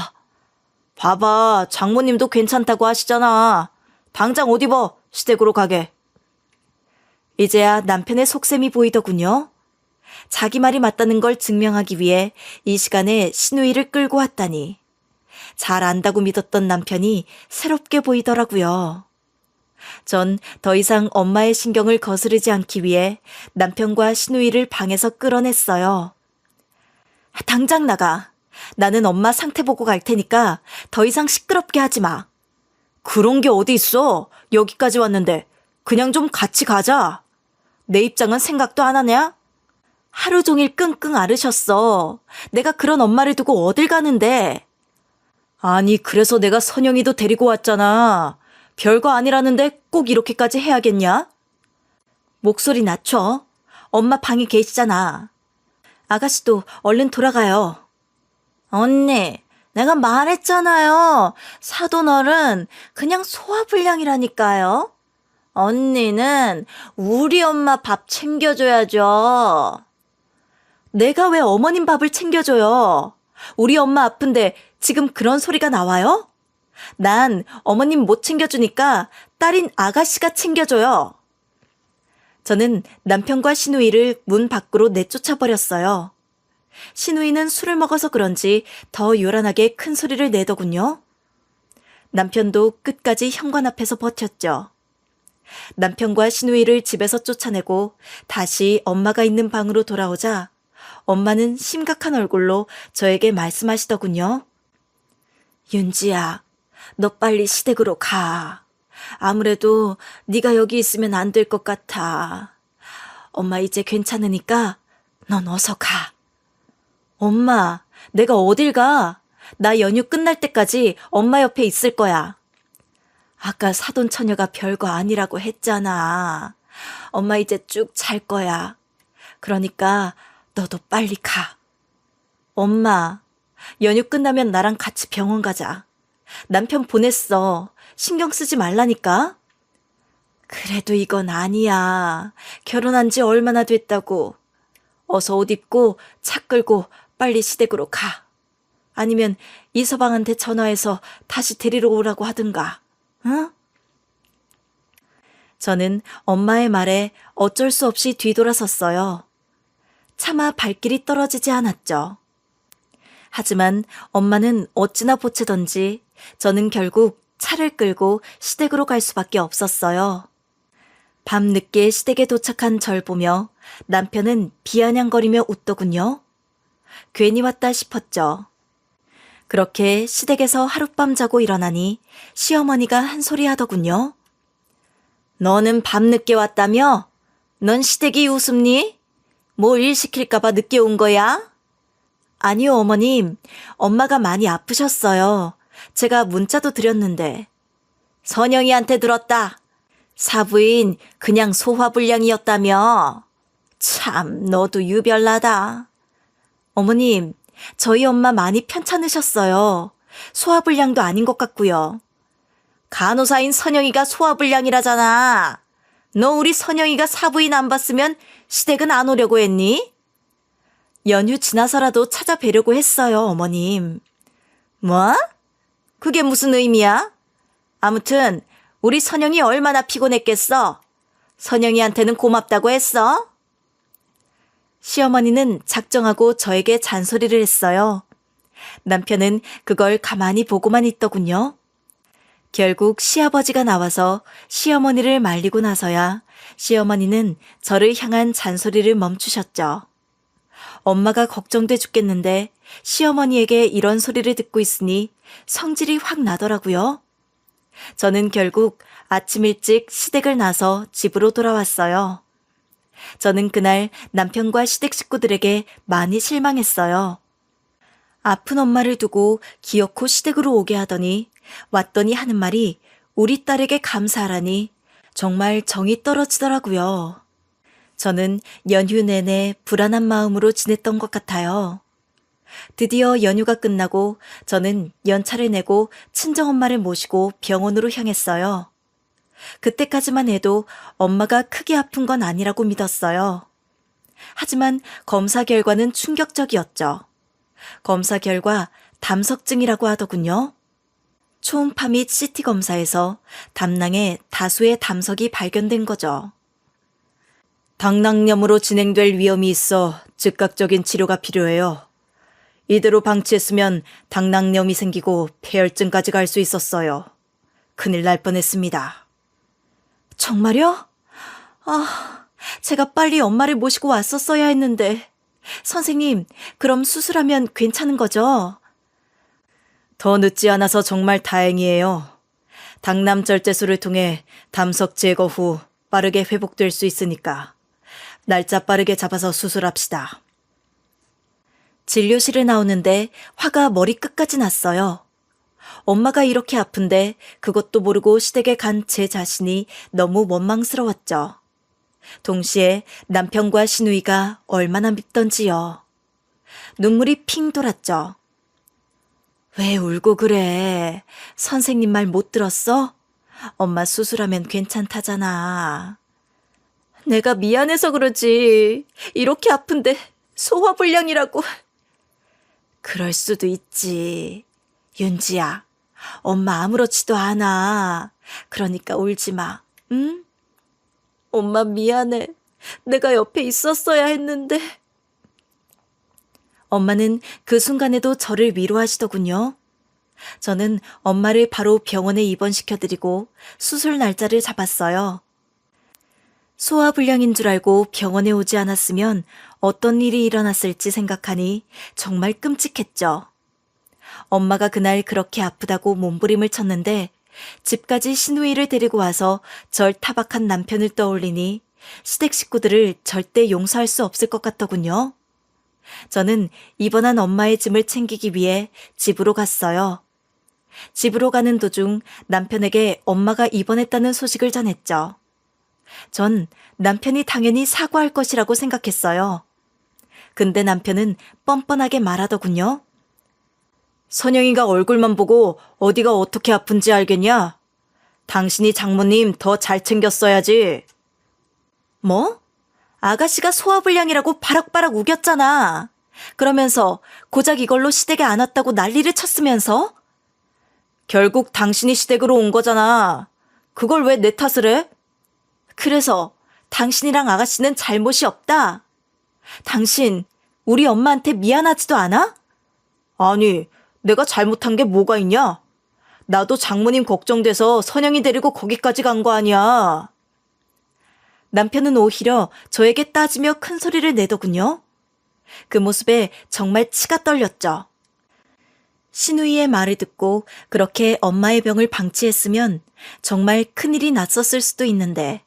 S1: 봐봐, 장모님도 괜찮다고 하시잖아. 당장 옷 입어. 시댁으로 가게. 이제야 남편의 속셈이 보이더군요. 자기 말이 맞다는 걸 증명하기 위해 이 시간에 시누이를 끌고 왔다니. 잘 안다고 믿었던 남편이 새롭게 보이더라고요. 전 더 이상 엄마의 신경을 거스르지 않기 위해 남편과 시누이를 방에서 끌어냈어요. 당장 나가. 나는 엄마 상태 보고 갈 테니까 더 이상 시끄럽게 하지 마. 그런 게 어디 있어? 여기까지 왔는데 그냥 좀 같이 가자. 내 입장은 생각도 안 하냐? 하루 종일 끙끙 앓으셨어. 내가 그런 엄마를 두고 어딜 가는데. 아니, 그래서 내가 선영이도 데리고 왔잖아. 별거 아니라는데 꼭 이렇게까지 해야겠냐? 목소리 낮춰. 엄마 방에 계시잖아. 아가씨도 얼른 돌아가요. 언니, 내가 말했잖아요. 사돈어른 그냥 소화불량이라니까요. 언니는 우리 엄마 밥 챙겨줘야죠. 내가 왜 어머님 밥을 챙겨줘요? 우리 엄마 아픈데 지금 그런 소리가 나와요? 난 어머님 못 챙겨주니까 딸인 아가씨가 챙겨줘요. 저는 남편과 시누이를 문 밖으로 내쫓아버렸어요. 시누이는 술을 먹어서 그런지 더 요란하게 큰 소리를 내더군요. 남편도 끝까지 현관 앞에서 버텼죠. 남편과 시누이를 집에서 쫓아내고 다시 엄마가 있는 방으로 돌아오자 엄마는 심각한 얼굴로 저에게 말씀하시더군요. 윤지야, 너 빨리 시댁으로 가. 아무래도 네가 여기 있으면 안 될 것 같아. 엄마 이제 괜찮으니까 넌 어서 가. 엄마, 내가 어딜 가? 나 연휴 끝날 때까지 엄마 옆에 있을 거야. 아까 사돈 처녀가 별거 아니라고 했잖아. 엄마 이제 쭉 잘 거야. 그러니까 너도 빨리 가. 엄마, 연휴 끝나면 나랑 같이 병원 가자. 남편 보냈어. 신경 쓰지 말라니까. 그래도 이건 아니야. 결혼한 지 얼마나 됐다고. 어서 옷 입고 차 끌고 빨리 시댁으로 가. 아니면 이서방한테 전화해서 다시 데리러 오라고 하든가. 응? 저는 엄마의 말에 어쩔 수 없이 뒤돌아섰어요. 차마 발길이 떨어지지 않았죠. 하지만 엄마는 어찌나 보채던지 저는 결국 차를 끌고 시댁으로 갈 수밖에 없었어요. 밤늦게 시댁에 도착한 절 보며 남편은 비아냥거리며 웃더군요. 괜히 왔다 싶었죠. 그렇게 시댁에서 하룻밤 자고 일어나니 시어머니가 한 소리 하더군요. 너는 밤늦게 왔다며? 넌 시댁이 웃음니? 뭐 일 시킬까봐 늦게 온 거야? 아니요, 어머님. 엄마가 많이 아프셨어요. 제가 문자도 드렸는데. 선영이한테 들었다. 사부인 그냥 소화불량이었다며. 참, 너도 유별나다. 어머님, 저희 엄마 많이 편찮으셨어요. 소화불량도 아닌 것 같고요. 간호사인 선영이가 소화불량이라잖아. 너 우리 선영이가 사부인 안 봤으면 시댁은 안 오려고 했니? 연휴 지나서라도 찾아뵈려고 했어요, 어머님. 뭐? 그게 무슨 의미야? 아무튼 우리 선영이 얼마나 피곤했겠어? 선영이한테는 고맙다고 했어? 시어머니는 작정하고 저에게 잔소리를 했어요. 남편은 그걸 가만히 보고만 있더군요. 결국 시아버지가 나와서 시어머니를 말리고 나서야 시어머니는 저를 향한 잔소리를 멈추셨죠. 엄마가 걱정돼 죽겠는데 시어머니에게 이런 소리를 듣고 있으니 성질이 확 나더라고요. 저는 결국 아침 일찍 시댁을 나서 집으로 돌아왔어요. 저는 그날 남편과 시댁 식구들에게 많이 실망했어요. 아픈 엄마를 두고 기어코 시댁으로 오게 하더니 왔더니 하는 말이 우리 딸에게 감사하라니 정말 정이 떨어지더라고요. 저는 연휴 내내 불안한 마음으로 지냈던 것 같아요. 드디어 연휴가 끝나고 저는 연차를 내고 친정엄마를 모시고 병원으로 향했어요. 그때까지만 해도 엄마가 크게 아픈 건 아니라고 믿었어요. 하지만 검사 결과는 충격적이었죠. 검사 결과 담석증이라고 하더군요. 초음파 및 CT 검사에서 담낭에 다수의 담석이 발견된 거죠. 당낭염으로 진행될 위험이 있어 즉각적인 치료가 필요해요. 이대로 방치했으면 당낭염이 생기고 폐혈증까지 갈 수 있었어요. 큰일 날 뻔했습니다. 정말요? 제가 빨리 엄마를 모시고 왔었어야 했는데. 선생님, 그럼 수술하면 괜찮은 거죠? 더 늦지 않아서 정말 다행이에요. 당남절제술을 통해 담석 제거 후 빠르게 회복될 수 있으니까 날짜 빠르게 잡아서 수술합시다. 진료실에 나오는데 화가 머리 끝까지 났어요. 엄마가 이렇게 아픈데 그것도 모르고 시댁에 간 제 자신이 너무 원망스러웠죠. 동시에 남편과 시누이가 얼마나 밉던지요. 눈물이 핑 돌았죠. 왜 울고 그래? 선생님 말 못 들었어? 엄마 수술하면 괜찮다잖아. 내가 미안해서 그러지. 이렇게 아픈데 소화불량이라고. 그럴 수도 있지. 윤지야, 엄마 아무렇지도 않아. 그러니까 울지 마, 응? 엄마 미안해. 내가 옆에 있었어야 했는데. 엄마는 그 순간에도 저를 위로하시더군요. 저는 엄마를 바로 병원에 입원시켜드리고 수술 날짜를 잡았어요. 소화불량인 줄 알고 병원에 오지 않았으면 어떤 일이 일어났을지 생각하니 정말 끔찍했죠. 엄마가 그날 그렇게 아프다고 몸부림을 쳤는데 집까지 시누이를 데리고 와서 절 타박한 남편을 떠올리니 시댁 식구들을 절대 용서할 수 없을 것 같더군요. 저는 입원한 엄마의 짐을 챙기기 위해 집으로 갔어요. 집으로 가는 도중 남편에게 엄마가 입원했다는 소식을 전했죠. 전 남편이 당연히 사과할 것이라고 생각했어요. 근데 남편은 뻔뻔하게 말하더군요. 선영이가 얼굴만 보고 어디가 어떻게 아픈지 알겠냐? 당신이 장모님 더 잘 챙겼어야지. 뭐? 아가씨가 소화불량이라고 바락바락 우겼잖아. 그러면서 고작 이걸로 시댁에 안 왔다고 난리를 쳤으면서? 결국 당신이 시댁으로 온 거잖아. 그걸 왜 내 탓을 해? 그래서 당신이랑 아가씨는 잘못이 없다. 당신 우리 엄마한테 미안하지도 않아? 아니, 내가 잘못한 게 뭐가 있냐? 나도 장모님 걱정돼서 선영이 데리고 거기까지 간 거 아니야. 남편은 오히려 저에게 따지며 큰 소리를 내더군요. 그 모습에 정말 치가 떨렸죠. 시누이의 말을 듣고 그렇게 엄마의 병을 방치했으면 정말 큰일이 났었을 수도 있는데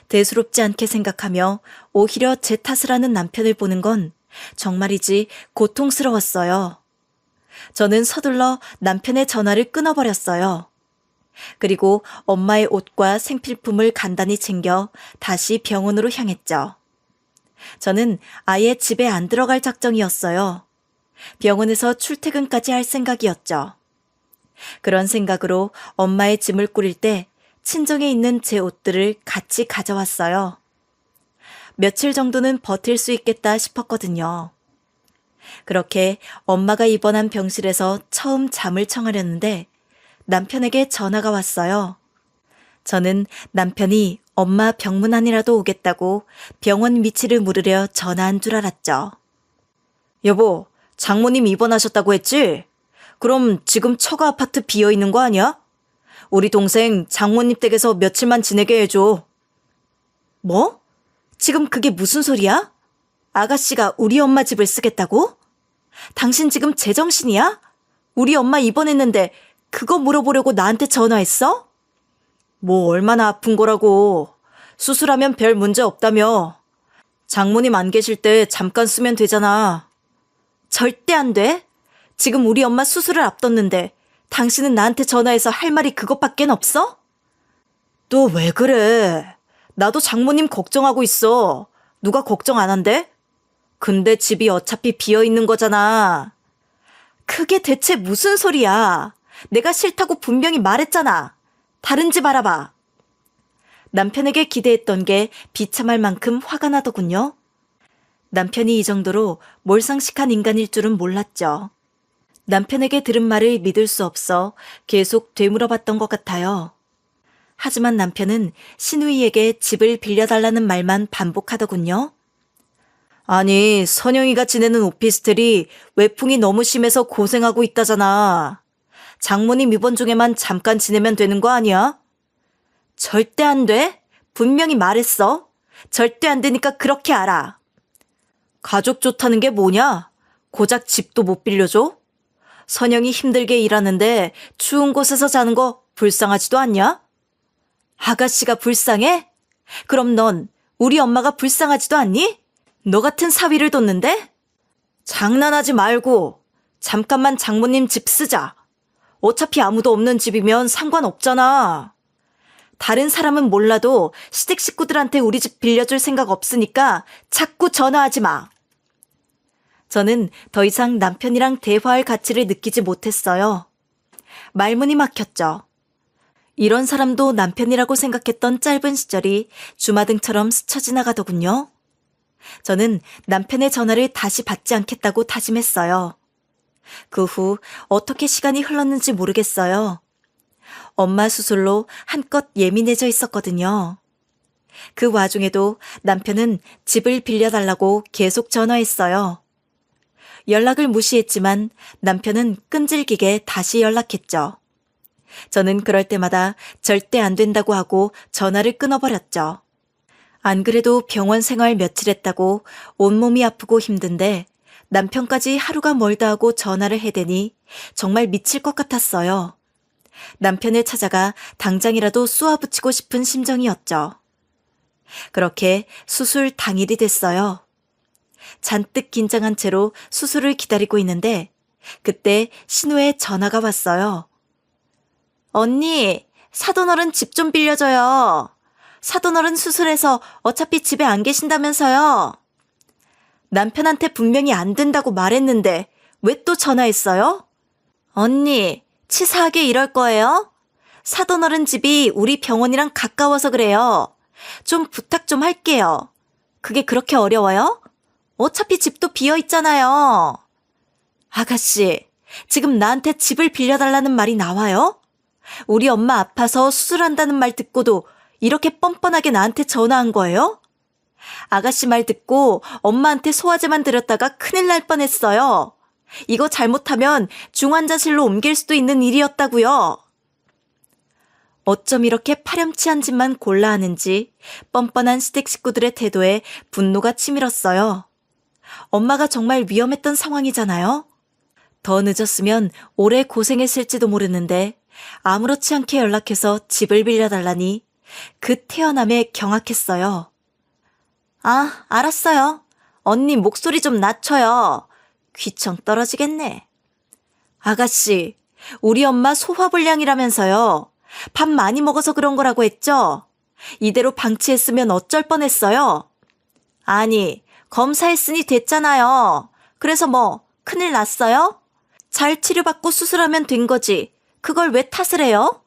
S1: 대수롭지 않게 생각하며 오히려 제 탓을 하는 남편을 보는 건 정말이지 고통스러웠어요. 저는 서둘러 남편의 전화를 끊어버렸어요. 그리고 엄마의 옷과 생필품을 간단히 챙겨 다시 병원으로 향했죠. 저는 아예 집에 안 들어갈 작정이었어요. 병원에서 출퇴근까지 할 생각이었죠. 그런 생각으로 엄마의 짐을 꾸릴 때 친정에 있는 제 옷들을 같이 가져왔어요. 며칠 정도는 버틸 수 있겠다 싶었거든요. 그렇게 엄마가 입원한 병실에서 처음 잠을 청하려는데 남편에게 전화가 왔어요. 저는 남편이 엄마 병문안이라도 오겠다고 병원 위치를 물으려 전화한 줄 알았죠. 여보, 장모님 입원하셨다고 했지? 그럼 지금 처가 아파트 비어 있는 거 아니야? 우리 동생 장모님 댁에서 며칠만 지내게 해줘. 뭐? 지금 그게 무슨 소리야? 아가씨가 우리 엄마 집을 쓰겠다고? 당신 지금 제정신이야? 우리 엄마 입원했는데 그거 물어보려고 나한테 전화했어? 뭐 얼마나 아픈 거라고. 수술하면 별 문제 없다며. 장모님 안 계실 때 잠깐 쓰면 되잖아. 절대 안 돼. 지금 우리 엄마 수술을 앞뒀는데 당신은 나한테 전화해서 할 말이 그것밖엔 없어? 또 왜 그래? 나도 장모님 걱정하고 있어. 누가 걱정 안 한대? 근데 집이 어차피 비어 있는 거잖아. 그게 대체 무슨 소리야? 내가 싫다고 분명히 말했잖아. 다른 집 알아봐. 남편에게 기대했던 게 비참할 만큼 화가 나더군요. 남편이 이 정도로 몰상식한 인간일 줄은 몰랐죠. 남편에게 들은 말을 믿을 수 없어 계속 되물어봤던 것 같아요. 하지만 남편은 시누이에게 집을 빌려달라는 말만 반복하더군요. 아니, 선영이가 지내는 오피스텔이 외풍이 너무 심해서 고생하고 있다잖아. 장모님 입원 중에만 잠깐 지내면 되는 거 아니야? 절대 안 돼. 분명히 말했어. 절대 안 되니까 그렇게 알아. 가족 좋다는 게 뭐냐? 고작 집도 못 빌려줘? 선영이 힘들게 일하는데 추운 곳에서 자는 거 불쌍하지도 않냐? 아가씨가 불쌍해? 그럼 넌 우리 엄마가 불쌍하지도 않니? 너 같은 사위를 뒀는데? 장난하지 말고 잠깐만 장모님 집 쓰자. 어차피 아무도 없는 집이면 상관없잖아. 다른 사람은 몰라도 시댁 식구들한테 우리 집 빌려줄 생각 없으니까 자꾸 전화하지 마. 저는 더 이상 남편이랑 대화할 가치를 느끼지 못했어요. 말문이 막혔죠. 이런 사람도 남편이라고 생각했던 짧은 시절이 주마등처럼 스쳐 지나가더군요. 저는 남편의 전화를 다시 받지 않겠다고 다짐했어요. 그 후 어떻게 시간이 흘렀는지 모르겠어요. 엄마 수술로 한껏 예민해져 있었거든요. 그 와중에도 남편은 집을 빌려달라고 계속 전화했어요. 연락을 무시했지만 남편은 끈질기게 다시 연락했죠. 저는 그럴 때마다 절대 안 된다고 하고 전화를 끊어버렸죠. 안 그래도 병원 생활 며칠 했다고 온몸이 아프고 힘든데 남편까지 하루가 멀다 하고 전화를 해대니 정말 미칠 것 같았어요. 남편을 찾아가 당장이라도 쏘아붙이고 싶은 심정이었죠. 그렇게 수술 당일이 됐어요. 잔뜩 긴장한 채로 수술을 기다리고 있는데 그때 신우의 전화가 왔어요. 언니, 사돈어른 집 좀 빌려줘요. 사돈어른 수술해서 어차피 집에 안 계신다면서요. 남편한테 분명히 안 된다고 말했는데 왜 또 전화했어요? 언니, 치사하게 이럴 거예요? 사돈 어른 집이 우리 병원이랑 가까워서 그래요. 좀 부탁 좀 할게요. 그게 그렇게 어려워요? 어차피 집도 비어 있잖아요. 아가씨, 지금 나한테 집을 빌려달라는 말이 나와요? 우리 엄마 아파서 수술한다는 말 듣고도 이렇게 뻔뻔하게 나한테 전화한 거예요? 아가씨 말 듣고 엄마한테 소화제만 드렸다가 큰일 날 뻔했어요. 이거 잘못하면 중환자실로 옮길 수도 있는 일이었다고요. 어쩜 이렇게 파렴치한 짓만 골라 하는지 뻔뻔한 시댁 식구들의 태도에 분노가 치밀었어요. 엄마가 정말 위험했던 상황이잖아요. 더 늦었으면 오래 고생했을지도 모르는데 아무렇지 않게 연락해서 집을 빌려달라니 그 태어남에 경악했어요. 아, 알았어요. 언니 목소리 좀 낮춰요. 귀청 떨어지겠네. 아가씨, 우리 엄마 소화불량이라면서요. 밥 많이 먹어서 그런 거라고 했죠? 이대로 방치했으면 어쩔 뻔했어요. 아니, 검사했으니 됐잖아요. 그래서 뭐 큰일 났어요? 잘 치료받고 수술하면 된 거지. 그걸 왜 탓을 해요?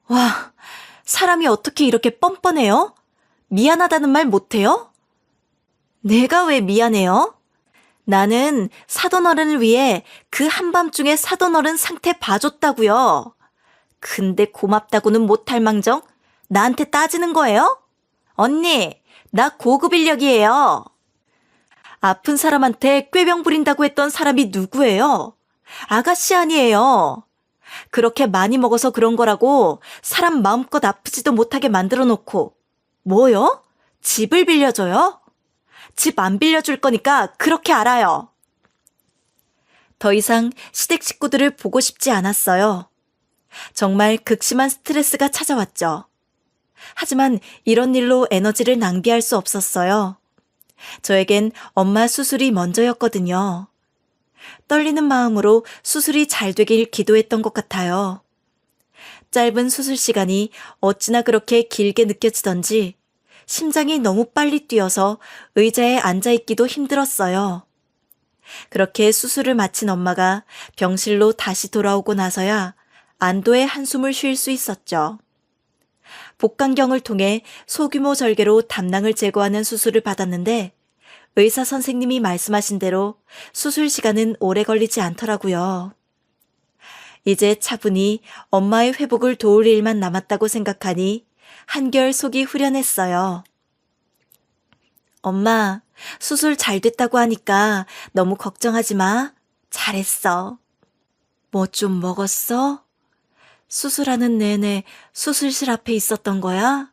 S1: 와, 사람이 어떻게 이렇게 뻔뻔해요? 미안하다는 말 못해요? 내가 왜 미안해요? 나는 사돈어른을 위해 그 한밤중에 사돈어른 상태 봐줬다고요. 근데 고맙다고는 못할 망정 나한테 따지는 거예요? 언니, 나 고급 인력이에요. 아픈 사람한테 꾀병 부린다고 했던 사람이 누구예요? 아가씨 아니에요. 그렇게 많이 먹어서 그런 거라고 사람 마음껏 아프지도 못하게 만들어 놓고 뭐요? 집을 빌려줘요? 집 안 빌려줄 거니까 그렇게 알아요. 더 이상 시댁 식구들을 보고 싶지 않았어요. 정말 극심한 스트레스가 찾아왔죠. 하지만 이런 일로 에너지를 낭비할 수 없었어요. 저에겐 엄마 수술이 먼저였거든요. 떨리는 마음으로 수술이 잘 되길 기도했던 것 같아요. 짧은 수술 시간이 어찌나 그렇게 길게 느껴지던지 심장이 너무 빨리 뛰어서 의자에 앉아있기도 힘들었어요. 그렇게 수술을 마친 엄마가 병실로 다시 돌아오고 나서야 안도의 한숨을 쉴 수 있었죠. 복강경을 통해 소규모 절개로 담낭을 제거하는 수술을 받았는데 의사 선생님이 말씀하신 대로 수술 시간은 오래 걸리지 않더라고요. 이제 차분히 엄마의 회복을 도울 일만 남았다고 생각하니 한결 속이 후련했어요. 엄마, 수술 잘 됐다고 하니까 너무 걱정하지 마. 잘했어. 뭐 좀 먹었어? 수술하는 내내 수술실 앞에 있었던 거야?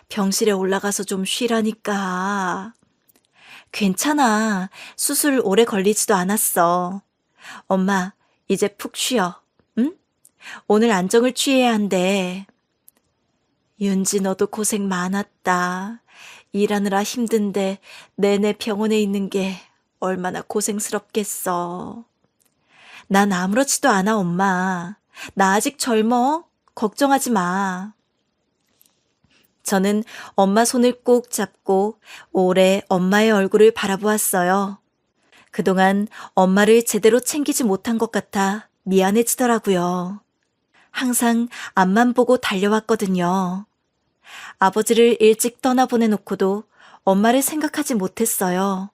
S1: 병실에 올라가서 좀 쉬라니까. 괜찮아. 수술 오래 걸리지도 않았어. 엄마, 이제 푹 쉬어. 응? 오늘 안정을 취해야 한대. 윤지, 너도 고생 많았다. 일하느라 힘든데 내내 병원에 있는 게 얼마나 고생스럽겠어. 난 아무렇지도 않아, 엄마. 나 아직 젊어. 걱정하지 마. 저는 엄마 손을 꼭 잡고 오래 엄마의 얼굴을 바라보았어요. 그동안 엄마를 제대로 챙기지 못한 것 같아 미안해지더라고요. 항상 앞만 보고 달려왔거든요. 아버지를 일찍 떠나보내놓고도 엄마를 생각하지 못했어요.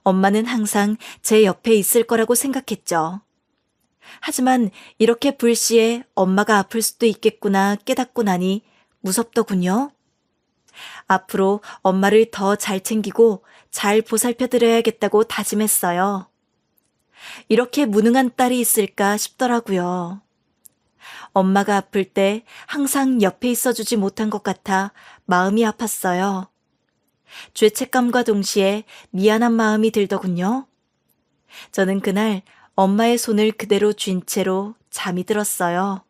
S1: 엄마는 항상 제 옆에 있을 거라고 생각했죠. 하지만 이렇게 불시에 엄마가 아플 수도 있겠구나 깨닫고 나니 무섭더군요. 앞으로 엄마를 더 잘 챙기고 잘 보살펴드려야겠다고 다짐했어요. 이렇게 무능한 딸이 있을까 싶더라고요. 엄마가 아플 때 항상 옆에 있어주지 못한 것 같아 마음이 아팠어요. 죄책감과 동시에 미안한 마음이 들더군요. 저는 그날 엄마의 손을 그대로 쥔 채로 잠이 들었어요.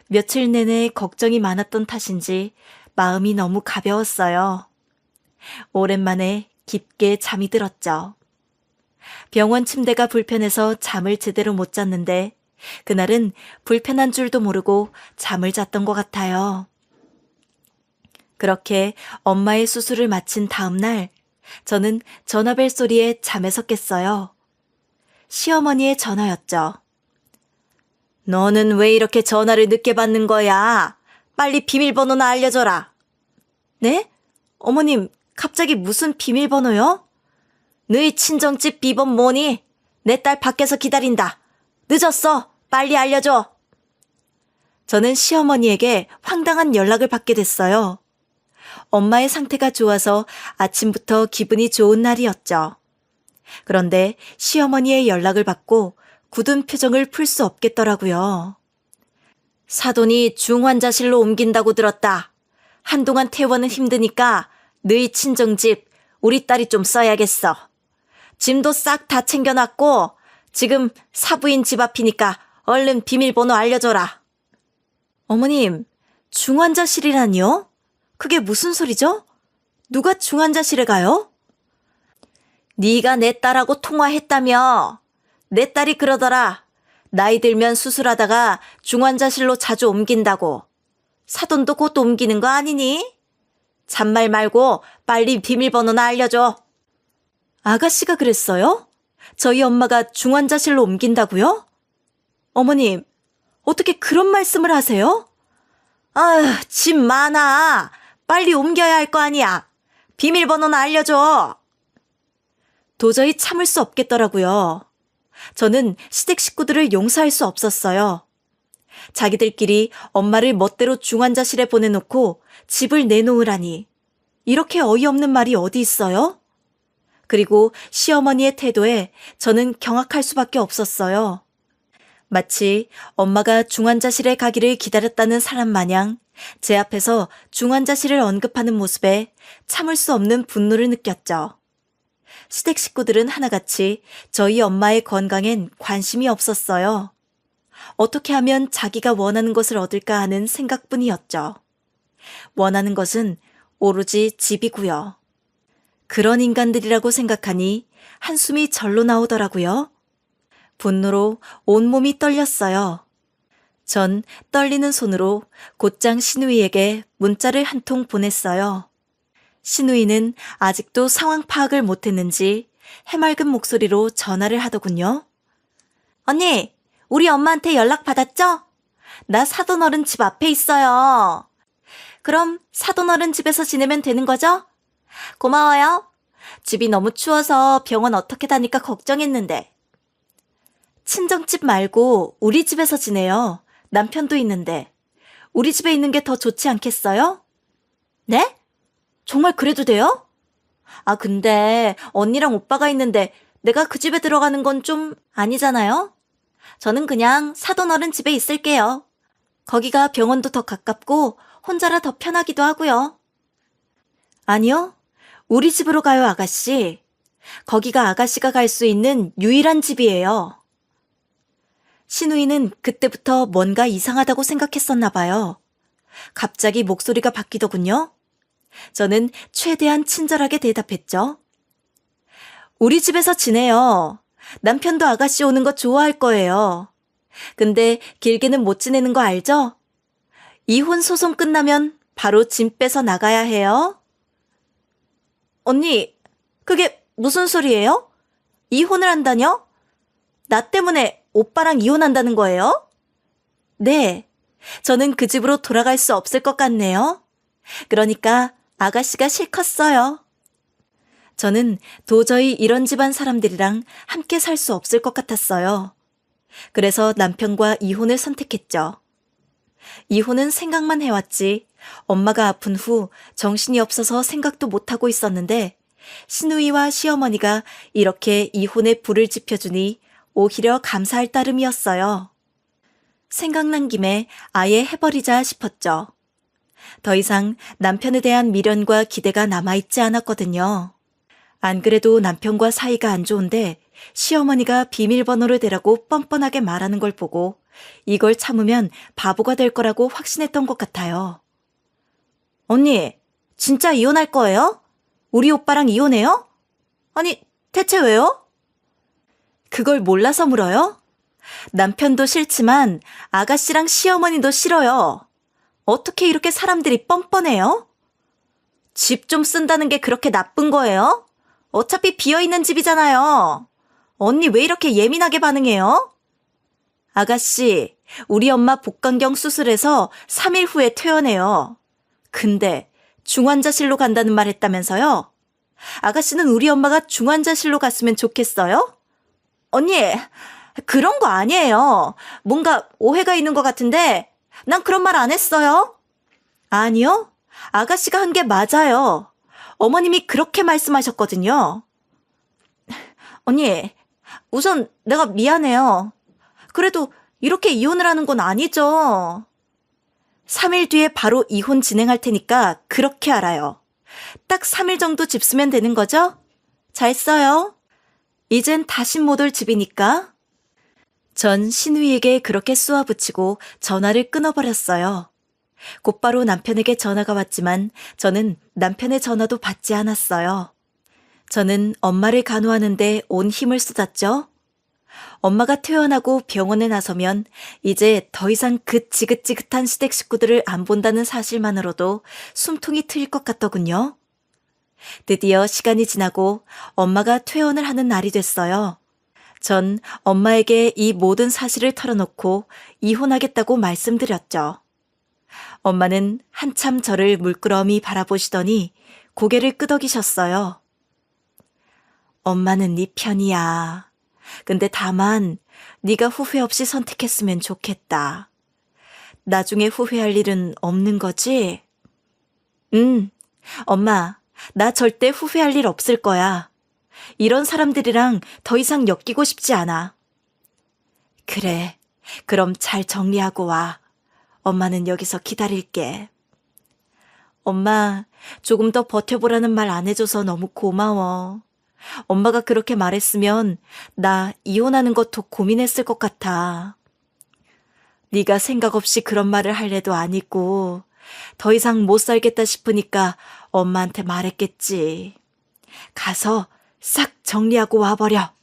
S1: 며칠 내내 걱정이 많았던 탓인지 마음이 너무 가벼웠어요. 오랜만에 깊게 잠이 들었죠. 병원 침대가 불편해서 잠을 제대로 못 잤는데 그날은 불편한 줄도 모르고 잠을 잤던 것 같아요. 그렇게 엄마의 수술을 마친 다음 날 저는 전화벨 소리에 잠에서 깼어요. 시어머니의 전화였죠. 너는 왜 이렇게 전화를 늦게 받는 거야? 빨리 비밀번호나 알려줘라. 네? 어머님, 갑자기 무슨 비밀번호요? 너희 친정집 비번 뭐니? 내 딸 밖에서 기다린다. 늦었어. 빨리 알려줘. 저는 시어머니에게 황당한 연락을 받게 됐어요. 엄마의 상태가 좋아서 아침부터 기분이 좋은 날이었죠. 그런데 시어머니의 연락을 받고 굳은 표정을 풀 수 없겠더라고요. 사돈이 중환자실로 옮긴다고 들었다. 한동안 퇴원은 힘드니까 너희 친정집 우리 딸이 좀 써야겠어. 짐도 싹 다 챙겨놨고 지금 사부인 집 앞이니까 얼른 비밀번호 알려줘라. 어머님, 중환자실이라니요? 그게 무슨 소리죠? 누가 중환자실에 가요? 네가 내 딸하고 통화했다며. 내 딸이 그러더라. 나이 들면 수술하다가 중환자실로 자주 옮긴다고. 사돈도 곧 옮기는 거 아니니? 잔말 말고 빨리 비밀번호나 알려줘. 아가씨가 그랬어요? 저희 엄마가 중환자실로 옮긴다고요? 어머님, 어떻게 그런 말씀을 하세요? 아휴, 짐 많아. 빨리 옮겨야 할 거 아니야. 비밀번호나 알려줘. 도저히 참을 수 없겠더라고요. 저는 시댁 식구들을 용서할 수 없었어요. 자기들끼리 엄마를 멋대로 중환자실에 보내놓고 집을 내놓으라니. 이렇게 어이없는 말이 어디 있어요? 그리고 시어머니의 태도에 저는 경악할 수밖에 없었어요. 마치 엄마가 중환자실에 가기를 기다렸다는 사람 마냥 제 앞에서 중환자실을 언급하는 모습에 참을 수 없는 분노를 느꼈죠. 시댁 식구들은 하나같이 저희 엄마의 건강엔 관심이 없었어요. 어떻게 하면 자기가 원하는 것을 얻을까 하는 생각뿐이었죠. 원하는 것은 오로지 집이고요. 그런 인간들이라고 생각하니 한숨이 절로 나오더라고요. 분노로 온몸이 떨렸어요. 전 떨리는 손으로 곧장 신우이에게 문자를 한 통 보냈어요. 신우이는 아직도 상황 파악을 못했는지 해맑은 목소리로 전화를 하더군요. 언니, 우리 엄마한테 연락 받았죠? 나 사돈어른 집 앞에 있어요. 그럼 사돈어른 집에서 지내면 되는 거죠? 고마워요. 집이 너무 추워서 병원 어떻게 다닐까 걱정했는데. 친정집 말고 우리 집에서 지내요. 남편도 있는데. 우리 집에 있는 게 더 좋지 않겠어요? 네? 정말 그래도 돼요? 아, 근데 언니랑 오빠가 있는데 내가 그 집에 들어가는 건 좀 아니잖아요? 저는 그냥 사돈어른 집에 있을게요. 거기가 병원도 더 가깝고 혼자라 더 편하기도 하고요. 아니요. 우리 집으로 가요, 아가씨. 거기가 아가씨가 갈 수 있는 유일한 집이에요. 신우이는 그때부터 뭔가 이상하다고 생각했었나 봐요. 갑자기 목소리가 바뀌더군요. 저는 최대한 친절하게 대답했죠. 우리 집에서 지내요. 남편도 아가씨 오는 거 좋아할 거예요. 근데 길게는 못 지내는 거 알죠? 이혼 소송 끝나면 바로 짐 빼서 나가야 해요. 언니, 그게 무슨 소리예요? 이혼을 한다뇨? 나 때문에 오빠랑 이혼한다는 거예요? 네, 저는 그 집으로 돌아갈 수 없을 것 같네요. 그러니까 아가씨가 실컷 써요. 저는 도저히 이런 집안 사람들이랑 함께 살 수 없을 것 같았어요. 그래서 남편과 이혼을 선택했죠. 이혼은 생각만 해왔지 엄마가 아픈 후 정신이 없어서 생각도 못하고 있었는데 신우이와 시어머니가 이렇게 이혼에 불을 지펴주니 오히려 감사할 따름이었어요. 생각난 김에 아예 해버리자 싶었죠. 더 이상 남편에 대한 미련과 기대가 남아있지 않았거든요. 안 그래도 남편과 사이가 안 좋은데 시어머니가 비밀번호를 대라고 뻔뻔하게 말하는 걸 보고 이걸 참으면 바보가 될 거라고 확신했던 것 같아요. 언니, 진짜 이혼할 거예요? 우리 오빠랑 이혼해요? 아니, 대체 왜요? 그걸 몰라서 물어요? 남편도 싫지만 아가씨랑 시어머니도 싫어요. 어떻게 이렇게 사람들이 뻔뻔해요? 집 좀 쓴다는 게 그렇게 나쁜 거예요? 어차피 비어있는 집이잖아요. 언니 왜 이렇게 예민하게 반응해요? 아가씨, 우리 엄마 복강경 수술해서 3일 후에 퇴원해요. 근데 중환자실로 간다는 말 했다면서요? 아가씨는 우리 엄마가 중환자실로 갔으면 좋겠어요? 언니, 그런 거 아니에요. 뭔가 오해가 있는 것 같은데 난 그런 말 안 했어요. 아니요. 아가씨가 한 게 맞아요. 어머님이 그렇게 말씀하셨거든요. 언니, 우선 내가 미안해요. 그래도 이렇게 이혼을 하는 건 아니죠. 3일 뒤에 바로 이혼 진행할 테니까 그렇게 알아요. 딱 3일 정도 집 쓰면 되는 거죠? 잘 써요. 이젠 다신 못 올 집이니까. 전 신우이에게 그렇게 쏘아붙이고 전화를 끊어버렸어요. 곧바로 남편에게 전화가 왔지만 저는 남편의 전화도 받지 않았어요. 저는 엄마를 간호하는데 온 힘을 쏟았죠. 엄마가 퇴원하고 병원에 나서면 이제 더 이상 그 지긋지긋한 시댁 식구들을 안 본다는 사실만으로도 숨통이 트일 것 같더군요. 드디어 시간이 지나고 엄마가 퇴원을 하는 날이 됐어요. 전 엄마에게 이 모든 사실을 털어놓고 이혼하겠다고 말씀드렸죠. 엄마는 한참 저를 물끄러미 바라보시더니 고개를 끄덕이셨어요. 엄마는 네 편이야. 근데 다만 네가 후회 없이 선택했으면 좋겠다. 나중에 후회할 일은 없는 거지? 엄마, 나 절대 후회할 일 없을 거야. 이런 사람들이랑 더 이상 엮이고 싶지 않아. 그래, 그럼 잘 정리하고 와. 엄마는 여기서 기다릴게. 엄마, 조금 더 버텨보라는 말 안 해줘서 너무 고마워. 엄마가 그렇게 말했으면 나 이혼하는 것도 고민했을 것 같아. 네가 생각 없이 그런 말을 할 애도 아니고 더 이상 못 살겠다 싶으니까 엄마한테 말했겠지. 가서 싹 정리하고 와버려.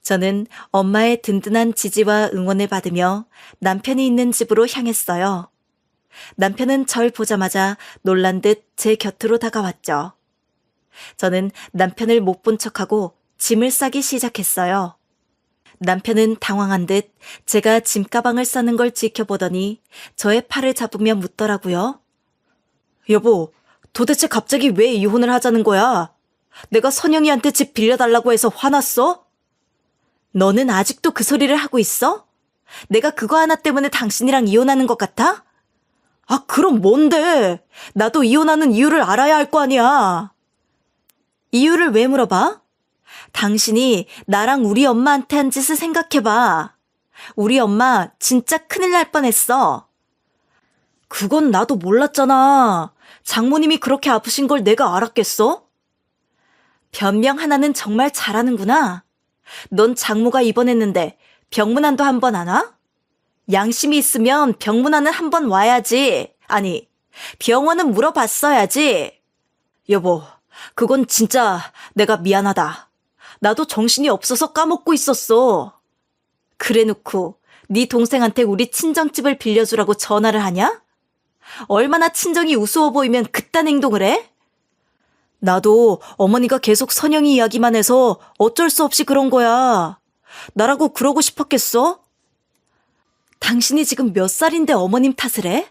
S1: 저는 엄마의 든든한 지지와 응원을 받으며 남편이 있는 집으로 향했어요. 남편은 절 보자마자 놀란 듯 제 곁으로 다가왔죠. 저는 남편을 못 본 척하고 짐을 싸기 시작했어요. 남편은 당황한 듯 제가 짐가방을 싸는 걸 지켜보더니 저의 팔을 잡으며 묻더라고요. 여보, 도대체 갑자기 왜 이혼을 하자는 거야? 내가 선영이한테 집 빌려달라고 해서 화났어? 너는 아직도 그 소리를 하고 있어? 내가 그거 하나 때문에 당신이랑 이혼하는 것 같아? 아, 그럼 뭔데? 나도 이혼하는 이유를 알아야 할 거 아니야. 이유를 왜 물어봐? 당신이 나랑 우리 엄마한테 한 짓을 생각해봐. 우리 엄마 진짜 큰일 날 뻔했어. 그건 나도 몰랐잖아. 장모님이 그렇게 아프신 걸 내가 알았겠어? 변명 하나는 정말 잘하는구나. 넌 장모가 입원했는데 병문안도 한 번 안 와? 양심이 있으면 병문안은 한 번 와야지. 아니, 병원은 물어봤어야지. 여보, 그건 진짜 내가 미안하다. 나도 정신이 없어서 까먹고 있었어. 그래놓고 네 동생한테 우리 친정집을 빌려주라고 전화를 하냐? 얼마나 친정이 우스워 보이면 그딴 행동을 해? 나도 어머니가 계속 선영이 이야기만 해서 어쩔 수 없이 그런 거야. 나라고 그러고 싶었겠어? 당신이 지금 몇 살인데 어머님 탓을 해?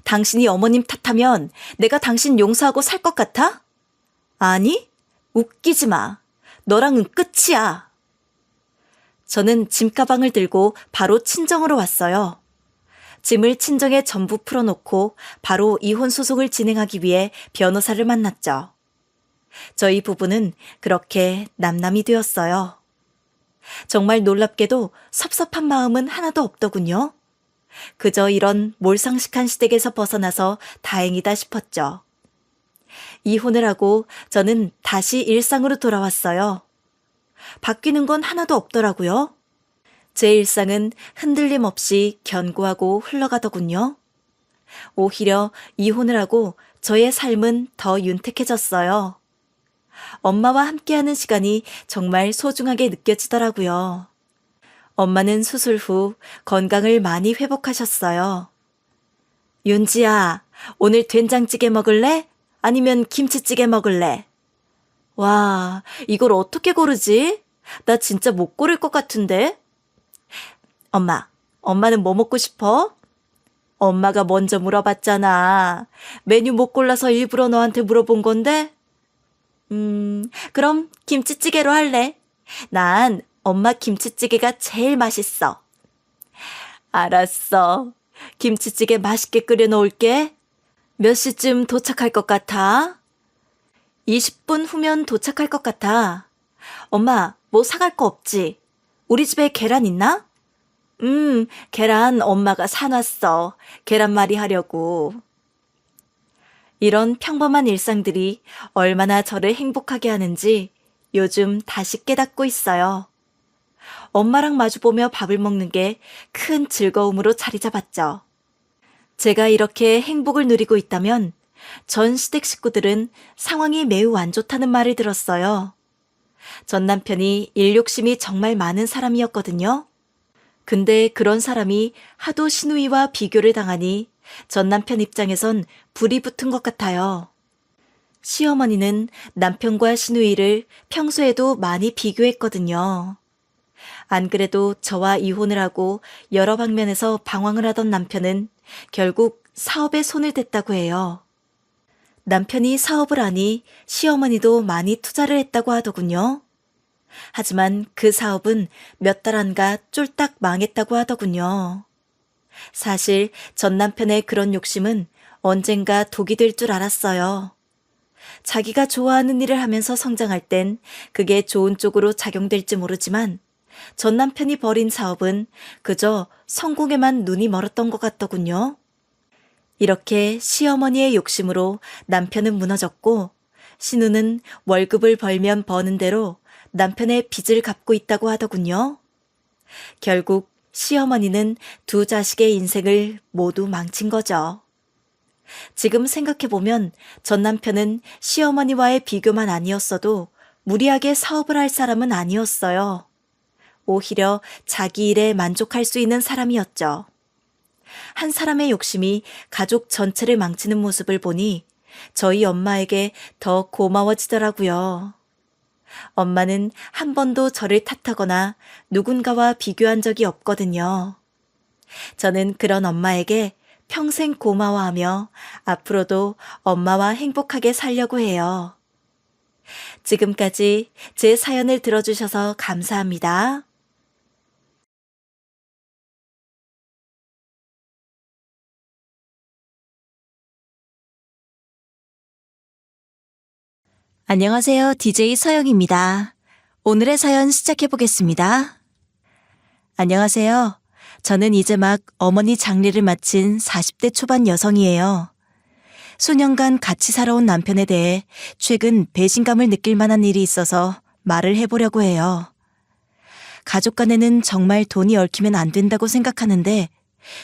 S1: 당신이 어머님 탓하면 내가 당신 용서하고 살 것 같아? 아니, 웃기지 마. 너랑은 끝이야. 저는 짐가방을 들고 바로 친정으로 왔어요. 짐을 친정에 전부 풀어놓고 바로 이혼 소송을 진행하기 위해 변호사를 만났죠. 저희 부부는 그렇게 남남이 되었어요. 정말 놀랍게도 섭섭한 마음은 하나도 없더군요. 그저 이런 몰상식한 시댁에서 벗어나서 다행이다 싶었죠. 이혼을 하고 저는 다시 일상으로 돌아왔어요. 바뀌는 건 하나도 없더라고요. 제 일상은 흔들림 없이 견고하고 흘러가더군요. 오히려 이혼을 하고 저의 삶은 더 윤택해졌어요. 엄마와 함께하는 시간이 정말 소중하게 느껴지더라고요. 엄마는 수술 후 건강을 많이 회복하셨어요. 윤지야, 오늘 된장찌개 먹을래? 아니면 김치찌개 먹을래? 와, 이걸 어떻게 고르지? 나 진짜 못 고를 것 같은데? 엄마는 뭐 먹고 싶어? 엄마가 먼저 물어봤잖아. 메뉴 못 골라서 일부러 너한테 물어본 건데? 그럼 김치찌개로 할래. 난 엄마 김치찌개가 제일 맛있어. 알았어. 김치찌개 맛있게 끓여 놓을게. 몇 시쯤 도착할 것 같아? 20분 후면 도착할 것 같아. 엄마, 뭐 사갈 거 없지? 우리 집에 계란 있나? 계란 엄마가 사놨어. 계란말이 하려고. 이런 평범한 일상들이 얼마나 저를 행복하게 하는지 요즘 다시 깨닫고 있어요. 엄마랑 마주보며 밥을 먹는 게 큰 즐거움으로 자리 잡았죠. 제가 이렇게 행복을 누리고 있다면 전 시댁 식구들은 상황이 매우 안 좋다는 말을 들었어요. 전 남편이 일 욕심이 정말 많은 사람이었거든요. 근데 그런 사람이 하도 시누이와 비교를 당하니 전 남편 입장에선 불이 붙은 것 같아요. 시어머니는 남편과 시누이를 평소에도 많이 비교했거든요. 안 그래도 저와 이혼을 하고 여러 방면에서 방황을 하던 남편은 결국 사업에 손을 댔다고 해요. 남편이 사업을 하니 시어머니도 많이 투자를 했다고 하더군요. 하지만 그 사업은 몇 달 안가 쫄딱 망했다고 하더군요. 사실 전 남편의 그런 욕심은 언젠가 독이 될 줄 알았어요. 자기가 좋아하는 일을 하면서 성장할 땐 그게 좋은 쪽으로 작용될지 모르지만 전 남편이 벌인 사업은 그저 성공에만 눈이 멀었던 것 같더군요. 이렇게 시어머니의 욕심으로 남편은 무너졌고 신우는 월급을 벌면 버는 대로 남편의 빚을 갚고 있다고 하더군요. 결국 시어머니는 두 자식의 인생을 모두 망친 거죠. 지금 생각해보면 전 남편은 시어머니와의 비교만 아니었어도 무리하게 사업을 할 사람은 아니었어요. 오히려 자기 일에 만족할 수 있는 사람이었죠. 한 사람의 욕심이 가족 전체를 망치는 모습을 보니 저희 엄마에게 더 고마워지더라고요. 엄마는 한 번도 저를 탓하거나 누군가와 비교한 적이 없거든요. 저는 그런 엄마에게 평생 고마워하며 앞으로도 엄마와 행복하게 살려고 해요. 지금까지 제 사연을 들어주셔서 감사합니다. 안녕하세요. DJ 서영입니다. 오늘의 사연 시작해 보겠습니다. 안녕하세요. 저는 이제 막 어머니 장례를 마친 40대 초반 여성이에요. 수년간 같이 살아온 남편에 대해 최근 배신감을 느낄 만한 일이 있어서 말을 해보려고 해요. 가족 간에는 정말 돈이 얽히면 안 된다고 생각하는데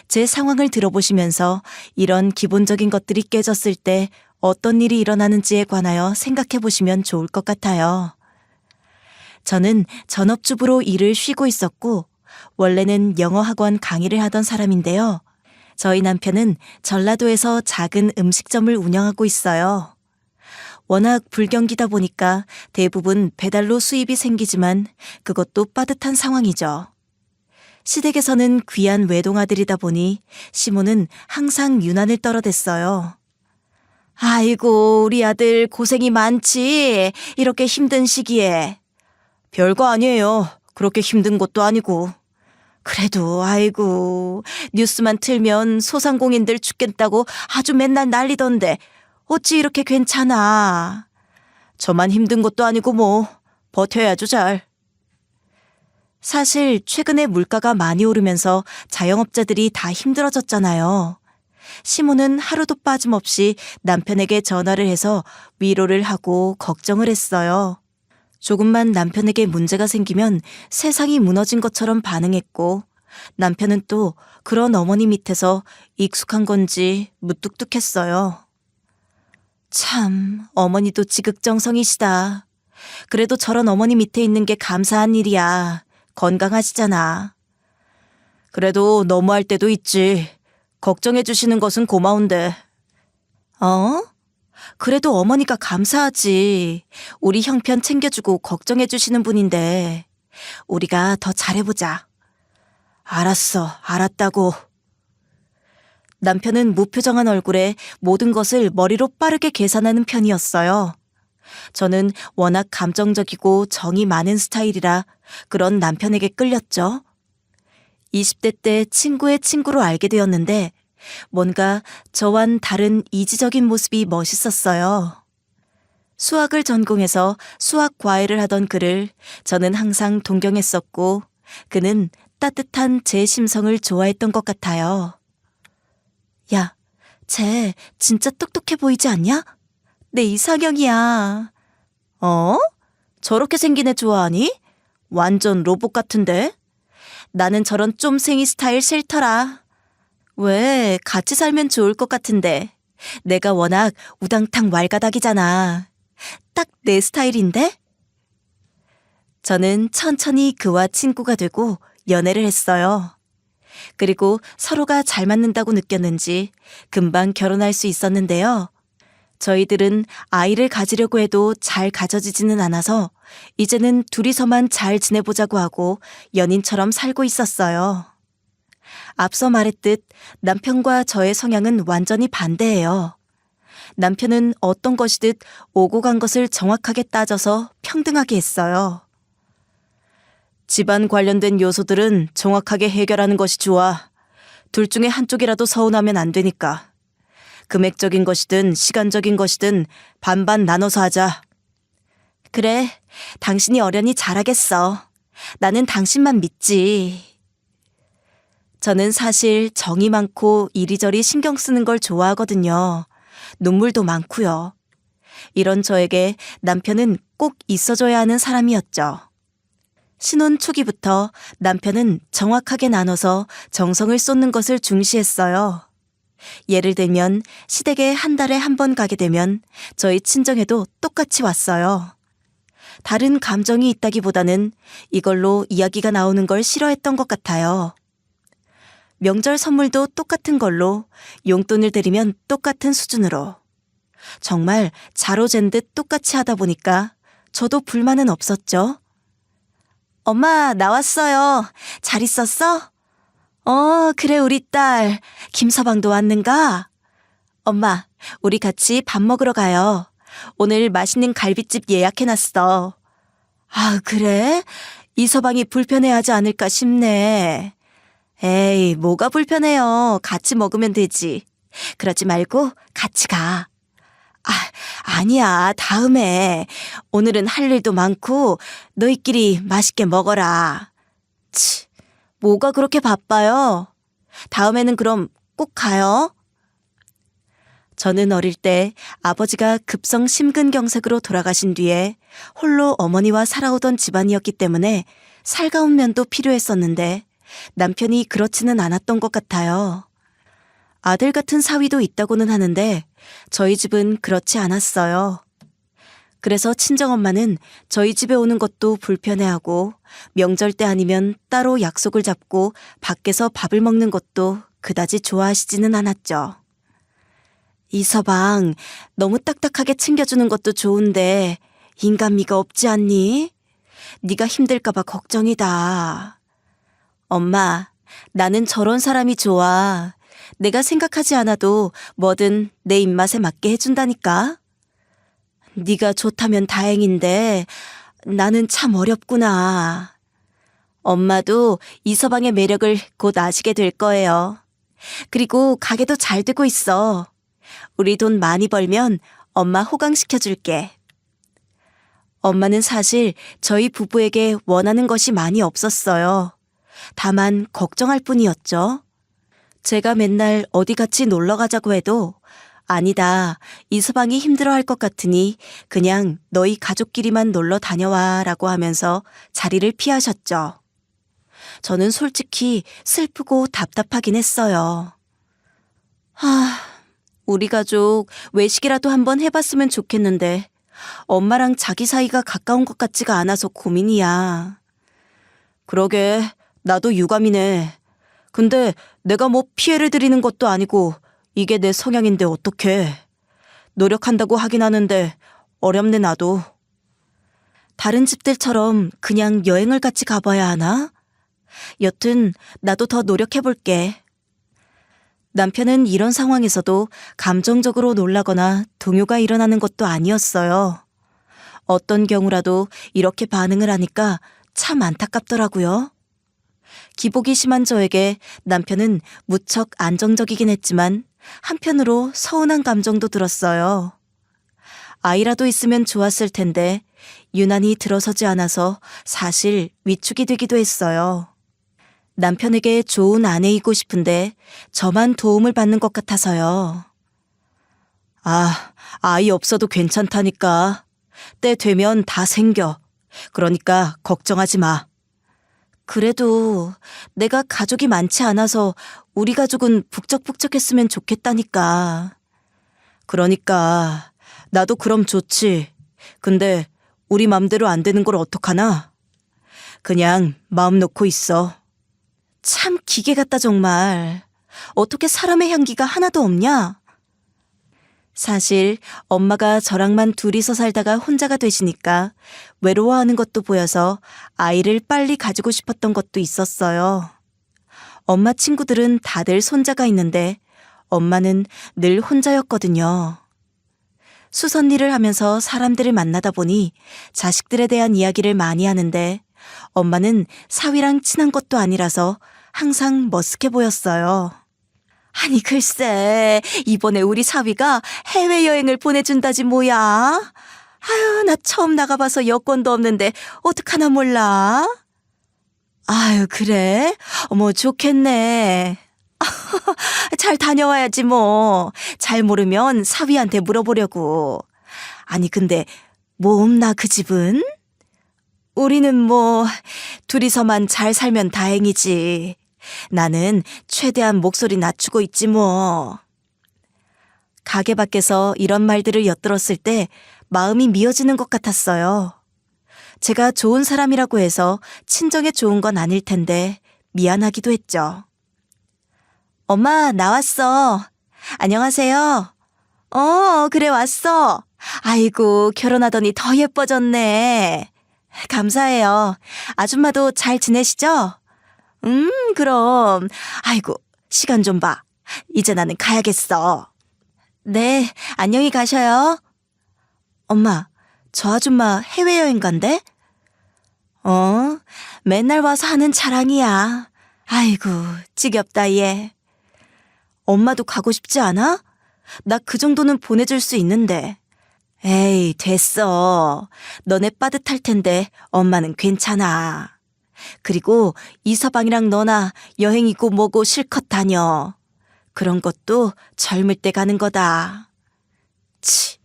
S1: 제 상황을 들어보시면서 이런 기본적인 것들이 깨졌을 때 어떤 일이 일어나는지에 관하여 생각해 보시면 좋을 것 같아요. 저는 전업주부로 일을 쉬고 있었고 원래는 영어학원 강의를 하던 사람인데요. 저희 남편은 전라도에서 작은 음식점을 운영하고 있어요. 워낙 불경기다 보니까 대부분 배달로 수입이 생기지만 그것도 빠듯한 상황이죠. 시댁에서는 귀한 외동아들이다 보니 시모는 항상 유난을 떨어댔어요. 아이고, 우리 아들 고생이 많지. 이렇게 힘든 시기에. 별거 아니에요. 그렇게 힘든 것도 아니고. 그래도 아이고, 뉴스만 틀면 소상공인들 죽겠다고 아주 맨날 난리던데 어찌 이렇게 괜찮아. 저만 힘든 것도 아니고 뭐 버텨야죠 잘. 사실 최근에 물가가 많이 오르면서 자영업자들이 다 힘들어졌잖아요. 시모는 하루도 빠짐없이 남편에게 전화를 해서 위로를 하고 걱정을 했어요. 조금만 남편에게 문제가 생기면 세상이 무너진 것처럼 반응했고 남편은 또 그런 어머니 밑에서 익숙한 건지 무뚝뚝했어요. 참, 어머니도 지극정성이시다. 그래도 저런 어머니 밑에 있는 게 감사한 일이야. 건강하시잖아. 그래도 너무할 때도 있지. 걱정해 주시는 것은 고마운데. 어? 그래도 어머니가 감사하지. 우리 형편 챙겨주고 걱정해주시는 분인데 우리가 더 잘해보자. 알았어, 알았다고. 남편은 무표정한 얼굴에 모든 것을 머리로 빠르게 계산하는 편이었어요. 저는 워낙 감정적이고 정이 많은 스타일이라 그런 남편에게 끌렸죠. 20대 때 친구의 친구로 알게 되었는데 뭔가 저와는 다른 이지적인 모습이 멋있었어요. 수학을 전공해서 수학 과외를 하던 그를 저는 항상 동경했었고 그는 따뜻한 제 심성을 좋아했던 것 같아요. 야, 쟤 진짜 똑똑해 보이지 않냐? 내 이상형이야. 어? 저렇게 생긴 애 좋아하니? 완전 로봇 같은데? 나는 저런 쫌생이 스타일 싫더라. 왜? 같이 살면 좋을 것 같은데. 내가 워낙 우당탕 왈가닥이잖아. 딱 내 스타일인데? 저는 천천히 그와 친구가 되고 연애를 했어요. 그리고 서로가 잘 맞는다고 느꼈는지 금방 결혼할 수 있었는데요. 저희들은 아이를 가지려고 해도 잘 가져지지는 않아서 이제는 둘이서만 잘 지내보자고 하고 연인처럼 살고 있었어요. 앞서 말했듯 남편과 저의 성향은 완전히 반대예요. 남편은 어떤 것이듯 오고 간 것을 정확하게 따져서 평등하게 했어요. 집안 관련된 요소들은 정확하게 해결하는 것이 좋아. 둘 중에 한쪽이라도 서운하면 안 되니까. 금액적인 것이든 시간적인 것이든 반반 나눠서 하자. 그래, 당신이 어련히 잘하겠어. 나는 당신만 믿지. 저는 사실 정이 많고 이리저리 신경 쓰는 걸 좋아하거든요. 눈물도 많고요. 이런 저에게 남편은 꼭 있어줘야 하는 사람이었죠. 신혼 초기부터 남편은 정확하게 나눠서 정성을 쏟는 것을 중시했어요. 예를 들면 시댁에 한 달에 한 번 가게 되면 저희 친정에도 똑같이 왔어요. 다른 감정이 있다기보다는 이걸로 이야기가 나오는 걸 싫어했던 것 같아요. 명절 선물도 똑같은 걸로 용돈을 드리면 똑같은 수준으로. 정말 자로 잰 듯 똑같이 하다 보니까 저도 불만은 없었죠. 엄마, 나왔어요. 잘 있었어? 그래, 우리 딸. 김서방도 왔는가? 엄마, 우리 같이 밥 먹으러 가요. 오늘 맛있는 갈비집 예약해놨어. 아, 그래? 이서방이 불편해하지 않을까 싶네. 에이, 뭐가 불편해요. 같이 먹으면 되지. 그러지 말고 같이 가. 아니야. 다음에. 오늘은 할 일도 많고 너희끼리 맛있게 먹어라. 치, 뭐가 그렇게 바빠요? 다음에는 그럼 꼭 가요. 저는 어릴 때 아버지가 급성 심근경색으로 돌아가신 뒤에 홀로 어머니와 살아오던 집안이었기 때문에 살가운 면도 필요했었는데 남편이 그렇지는 않았던 것 같아요. 아들 같은 사위도 있다고는 하는데 저희 집은 그렇지 않았어요. 그래서 친정엄마는 저희 집에 오는 것도 불편해하고 명절 때 아니면 따로 약속을 잡고 밖에서 밥을 먹는 것도 그다지 좋아하시지는 않았죠. 이서방, 너무 딱딱하게 챙겨주는 것도 좋은데 인간미가 없지 않니? 네가 힘들까 봐 걱정이다. 엄마, 나는 저런 사람이 좋아. 내가 생각하지 않아도 뭐든 내 입맛에 맞게 해준다니까. 네가 좋다면 다행인데 나는 참 어렵구나. 엄마도 이서방의 매력을 곧 아시게 될 거예요. 그리고 가게도 잘 되고 있어. 우리 돈 많이 벌면 엄마 호강시켜줄게. 엄마는 사실 저희 부부에게 원하는 것이 많이 없었어요. 다만 걱정할 뿐이었죠. 제가 맨날 어디 같이 놀러 가자고 해도 아니다, 이서방이 힘들어할 것 같으니 그냥 너희 가족끼리만 놀러 다녀와 라고 하면서 자리를 피하셨죠. 저는 솔직히 슬프고 답답하긴 했어요. 우리 가족 외식이라도 한번 해봤으면 좋겠는데 엄마랑 자기 사이가 가까운 것 같지가 않아서 고민이야. 그러게, 나도 유감이네. 근데 내가 뭐 피해를 드리는 것도 아니고 이게 내 성향인데 어떡해. 노력한다고 하긴 하는데 어렵네 나도. 다른 집들처럼 그냥 여행을 같이 가봐야 하나? 여튼 나도 더 노력해볼게. 남편은 이런 상황에서도 감정적으로 놀라거나 동요가 일어나는 것도 아니었어요. 어떤 경우라도 이렇게 반응을 하니까 참 안타깝더라고요. 기복이 심한 저에게 남편은 무척 안정적이긴 했지만 한편으로 서운한 감정도 들었어요. 아이라도 있으면 좋았을 텐데 유난히 들어서지 않아서 사실 위축이 되기도 했어요. 남편에게 좋은 아내이고 싶은데 저만 도움을 받는 것 같아서요. 아이 없어도 괜찮다니까. 때 되면 다 생겨. 그러니까 걱정하지 마. 그래도 내가 가족이 많지 않아서 우리 가족은 북적북적했으면 좋겠다니까. 그러니까 나도 그럼 좋지. 근데 우리 맘대로 안 되는 걸 어떡하나? 그냥 마음 놓고 있어. 참 기계 같다 정말. 어떻게 사람의 향기가 하나도 없냐? 사실 엄마가 저랑만 둘이서 살다가 혼자가 되시니까 외로워하는 것도 보여서 아이를 빨리 가지고 싶었던 것도 있었어요. 엄마 친구들은 다들 손자가 있는데 엄마는 늘 혼자였거든요. 수선 일을 하면서 사람들을 만나다 보니 자식들에 대한 이야기를 많이 하는데 엄마는 사위랑 친한 것도 아니라서 항상 머쓱해 보였어요. 아니 글쎄 이번에 우리 사위가 해외여행을 보내준다지 뭐야. 아유 나 처음 나가봐서 여권도 없는데 어떡하나 몰라. 아유 그래? 어머 좋겠네. 잘 다녀와야지 뭐. 잘 모르면 사위한테 물어보려고. 아니 근데 뭐 없나 그 집은? 우리는 뭐 둘이서만 잘 살면 다행이지. 나는 최대한 목소리 낮추고 있지 뭐. 가게 밖에서 이런 말들을 엿들었을 때 마음이 미어지는 것 같았어요. 제가 좋은 사람이라고 해서 친정에 좋은 건 아닐 텐데 미안하기도 했죠. 엄마 나왔어. 안녕하세요. 그래 왔어. 아이고 결혼하더니 더 예뻐졌네. 감사해요. 아줌마도 잘 지내시죠? 그럼. 아이고, 시간 좀 봐. 이제 나는 가야겠어. 네, 안녕히 가셔요. 엄마, 저 아줌마 해외여행 간대? 맨날 와서 하는 자랑이야. 아이고, 지겹다, 얘. 엄마도 가고 싶지 않아? 나 그 정도는 보내줄 수 있는데. 에이, 됐어. 너네 빠듯할 텐데 엄마는 괜찮아. 그리고 이서방이랑 너나 여행이고 뭐고 실컷 다녀. 그런 것도 젊을 때 가는 거다. 치,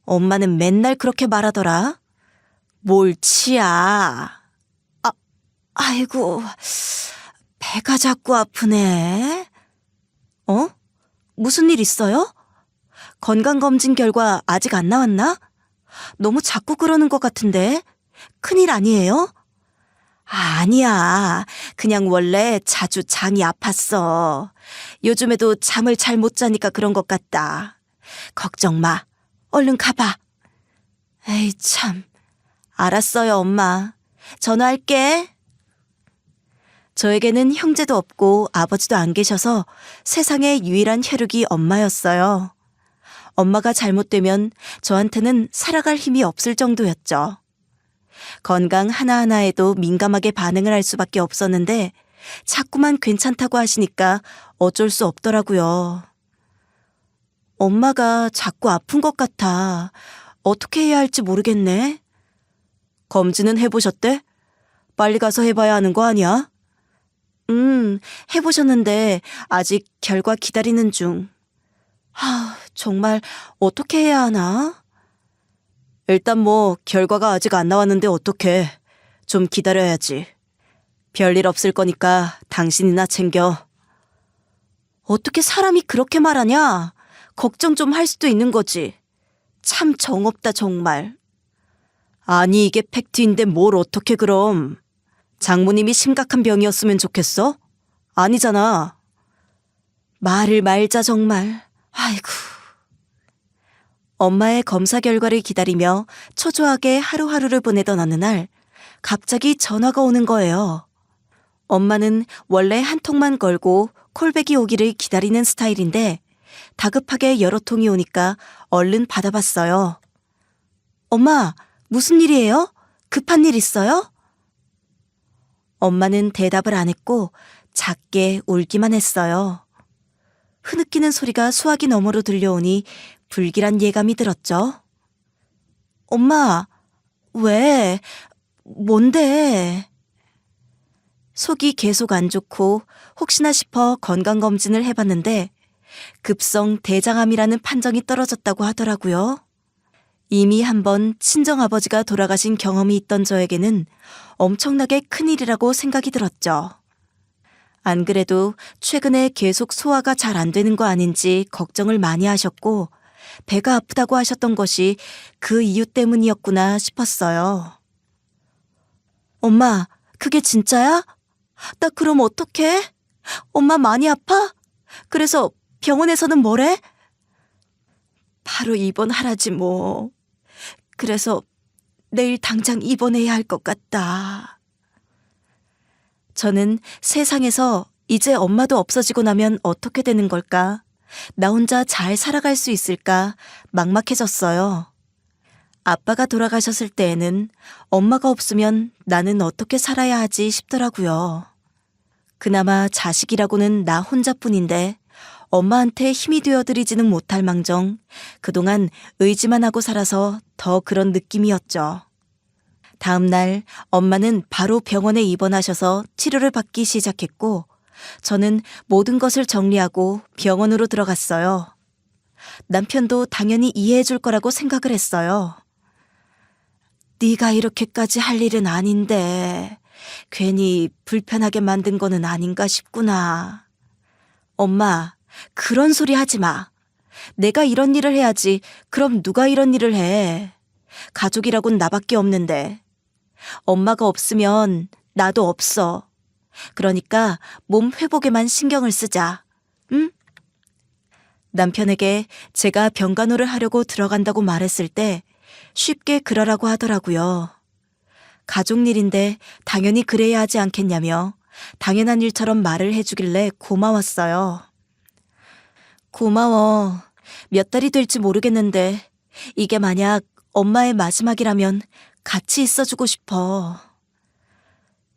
S1: 엄마는 맨날 그렇게 말하더라. 뭘 치야. 아이고, 배가 자꾸 아프네. 무슨 일 있어요? 건강검진 결과 아직 안 나왔나? 너무 자꾸 그러는 것 같은데. 큰일 아니에요? 아니야. 그냥 원래 자주 장이 아팠어. 요즘에도 잠을 잘 못 자니까 그런 것 같다. 걱정 마. 얼른 가봐. 에이 참. 알았어요 엄마. 전화할게. 저에게는 형제도 없고 아버지도 안 계셔서 세상에 유일한 혈육이 엄마였어요. 엄마가 잘못되면 저한테는 살아갈 힘이 없을 정도였죠. 건강 하나하나에도 민감하게 반응을 할 수밖에 없었는데 자꾸만 괜찮다고 하시니까 어쩔 수 없더라고요. 엄마가 자꾸 아픈 것 같아. 어떻게 해야 할지 모르겠네. 검진은 해보셨대? 빨리 가서 해봐야 하는 거 아니야? 해보셨는데 아직 결과 기다리는 중. 정말 어떻게 해야 하나? 일단 뭐 결과가 아직 안 나왔는데 어떡해. 좀 기다려야지. 별일 없을 거니까 당신이나 챙겨. 어떻게 사람이 그렇게 말하냐? 걱정 좀 할 수도 있는 거지. 참 정없다 정말. 아니 이게 팩트인데 뭘 어떻게 그럼. 장모님이 심각한 병이었으면 좋겠어? 아니잖아. 말을 말자 정말. 아이고. 엄마의 검사 결과를 기다리며 초조하게 하루하루를 보내던 어느 날 갑자기 전화가 오는 거예요. 엄마는 원래 한 통만 걸고 콜백이 오기를 기다리는 스타일인데 다급하게 여러 통이 오니까 얼른 받아봤어요. 엄마, 무슨 일이에요? 급한 일 있어요? 엄마는 대답을 안 했고 작게 울기만 했어요. 흐느끼는 소리가 수화기 너머로 들려오니 불길한 예감이 들었죠. 엄마, 왜? 뭔데? 속이 계속 안 좋고 혹시나 싶어 건강검진을 해봤는데 급성 대장암이라는 판정이 떨어졌다고 하더라고요. 이미 한번 친정아버지가 돌아가신 경험이 있던 저에게는 엄청나게 큰일이라고 생각이 들었죠. 안 그래도 최근에 계속 소화가 잘 안 되는 거 아닌지 걱정을 많이 하셨고 배가 아프다고 하셨던 것이 그 이유 때문이었구나 싶었어요. 엄마, 그게 진짜야? 나 그럼 어떡해? 엄마 많이 아파? 그래서 병원에서는 뭐래? 바로 입원하라지 뭐. 그래서 내일 당장 입원해야 할 것 같다. 저는 세상에서 이제 엄마도 없어지고 나면 어떻게 되는 걸까? 나 혼자 잘 살아갈 수 있을까? 막막해졌어요. 아빠가 돌아가셨을 때에는 엄마가 없으면 나는 어떻게 살아야 하지 싶더라고요. 그나마 자식이라고는 나 혼자뿐인데 엄마한테 힘이 되어드리지는 못할 망정 그동안 의지만 하고 살아서 더 그런 느낌이었죠. 다음 날 엄마는 바로 병원에 입원하셔서 치료를 받기 시작했고 저는 모든 것을 정리하고 병원으로 들어갔어요. 남편도 당연히 이해해 줄 거라고 생각을 했어요. 네가 이렇게까지 할 일은 아닌데 괜히 불편하게 만든 거는 아닌가 싶구나. 엄마, 그런 소리 하지 마. 내가 이런 일을 해야지. 그럼 누가 이런 일을 해. 가족이라곤 나밖에 없는데. 엄마가 없으면 나도 없어. 그러니까 몸 회복에만 신경을 쓰자. 응? 남편에게 제가 병간호를 하려고 들어간다고 말했을 때 쉽게 그러라고 하더라고요. 가족 일인데 당연히 그래야 하지 않겠냐며 당연한 일처럼 말을 해주길래 고마웠어요. 고마워. 몇 달이 될지 모르겠는데 이게 만약 엄마의 마지막이라면 같이 있어주고 싶어.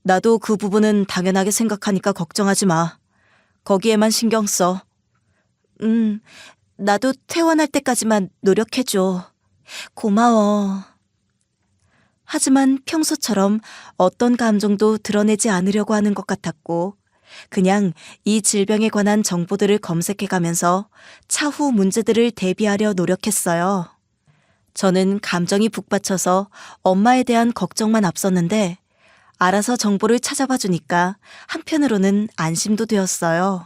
S1: 나도 그 부분은 당연하게 생각하니까 걱정하지 마. 거기에만 신경 써. 나도 퇴원할 때까지만 노력해줘. 고마워. 하지만 평소처럼 어떤 감정도 드러내지 않으려고 하는 것 같았고 그냥 이 질병에 관한 정보들을 검색해가면서 차후 문제들을 대비하려 노력했어요. 저는 감정이 북받쳐서 엄마에 대한 걱정만 앞섰는데 알아서 정보를 찾아봐 주니까 한편으로는 안심도 되었어요.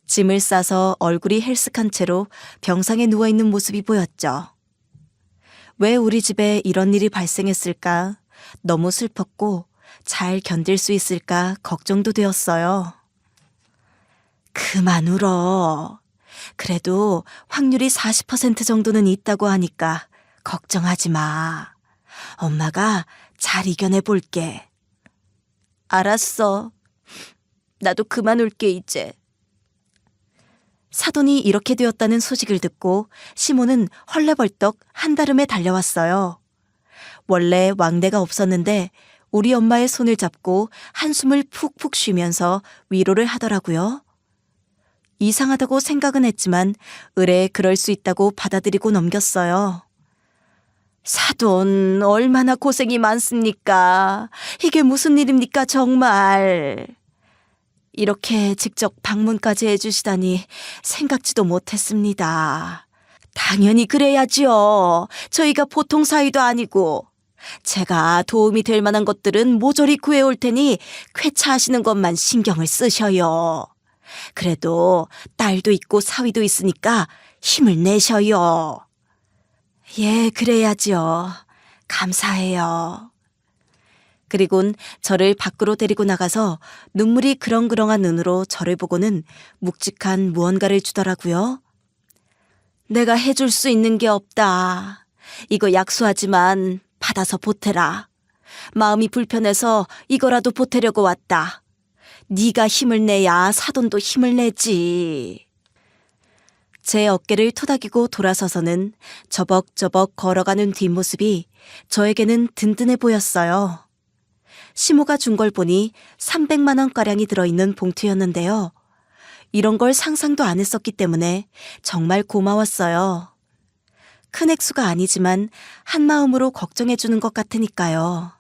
S1: 짐을 싸서 얼굴이 헬쓱한 채로 병상에 누워있는 모습이 보였죠. 왜 우리 집에 이런 일이 발생했을까? 너무 슬펐고 잘 견딜 수 있을까 걱정도 되었어요. 그만 울어. 그래도 확률이 40% 정도는 있다고 하니까 걱정하지 마. 엄마가 잘 이겨내 볼게. 알았어. 나도 그만 울게 이제. 사돈이 이렇게 되었다는 소식을 듣고 시모는 헐레벌떡 한달음에 달려왔어요. 원래 왕래가 없었는데 우리 엄마의 손을 잡고 한숨을 푹푹 쉬면서 위로를 하더라고요. 이상하다고 생각은 했지만 의뢰 그럴 수 있다고 받아들이고 넘겼어요. 사돈 얼마나 고생이 많습니까? 이게 무슨 일입니까 정말. 이렇게 직접 방문까지 해주시다니 생각지도 못했습니다. 당연히 그래야지요. 저희가 보통 사이도 아니고. 제가 도움이 될 만한 것들은 모조리 구해올 테니 쾌차하시는 것만 신경을 쓰셔요. 그래도 딸도 있고 사위도 있으니까 힘을 내셔요. 예, 그래야지요. 감사해요. 그리곤 저를 밖으로 데리고 나가서 눈물이 그렁그렁한 눈으로 저를 보고는 묵직한 무언가를 주더라고요. 내가 해줄 수 있는 게 없다. 이거 약수하지만 받아서 보태라. 마음이 불편해서 이거라도 보태려고 왔다. 네가 힘을 내야 사돈도 힘을 내지. 제 어깨를 토닥이고 돌아서서는 저벅저벅 걸어가는 뒷모습이 저에게는 든든해 보였어요. 시모가 준 걸 보니 300만 원가량이 들어있는 봉투였는데요. 이런 걸 상상도 안 했었기 때문에 정말 고마웠어요. 큰 액수가 아니지만 한마음으로 걱정해 주는 것 같으니까요.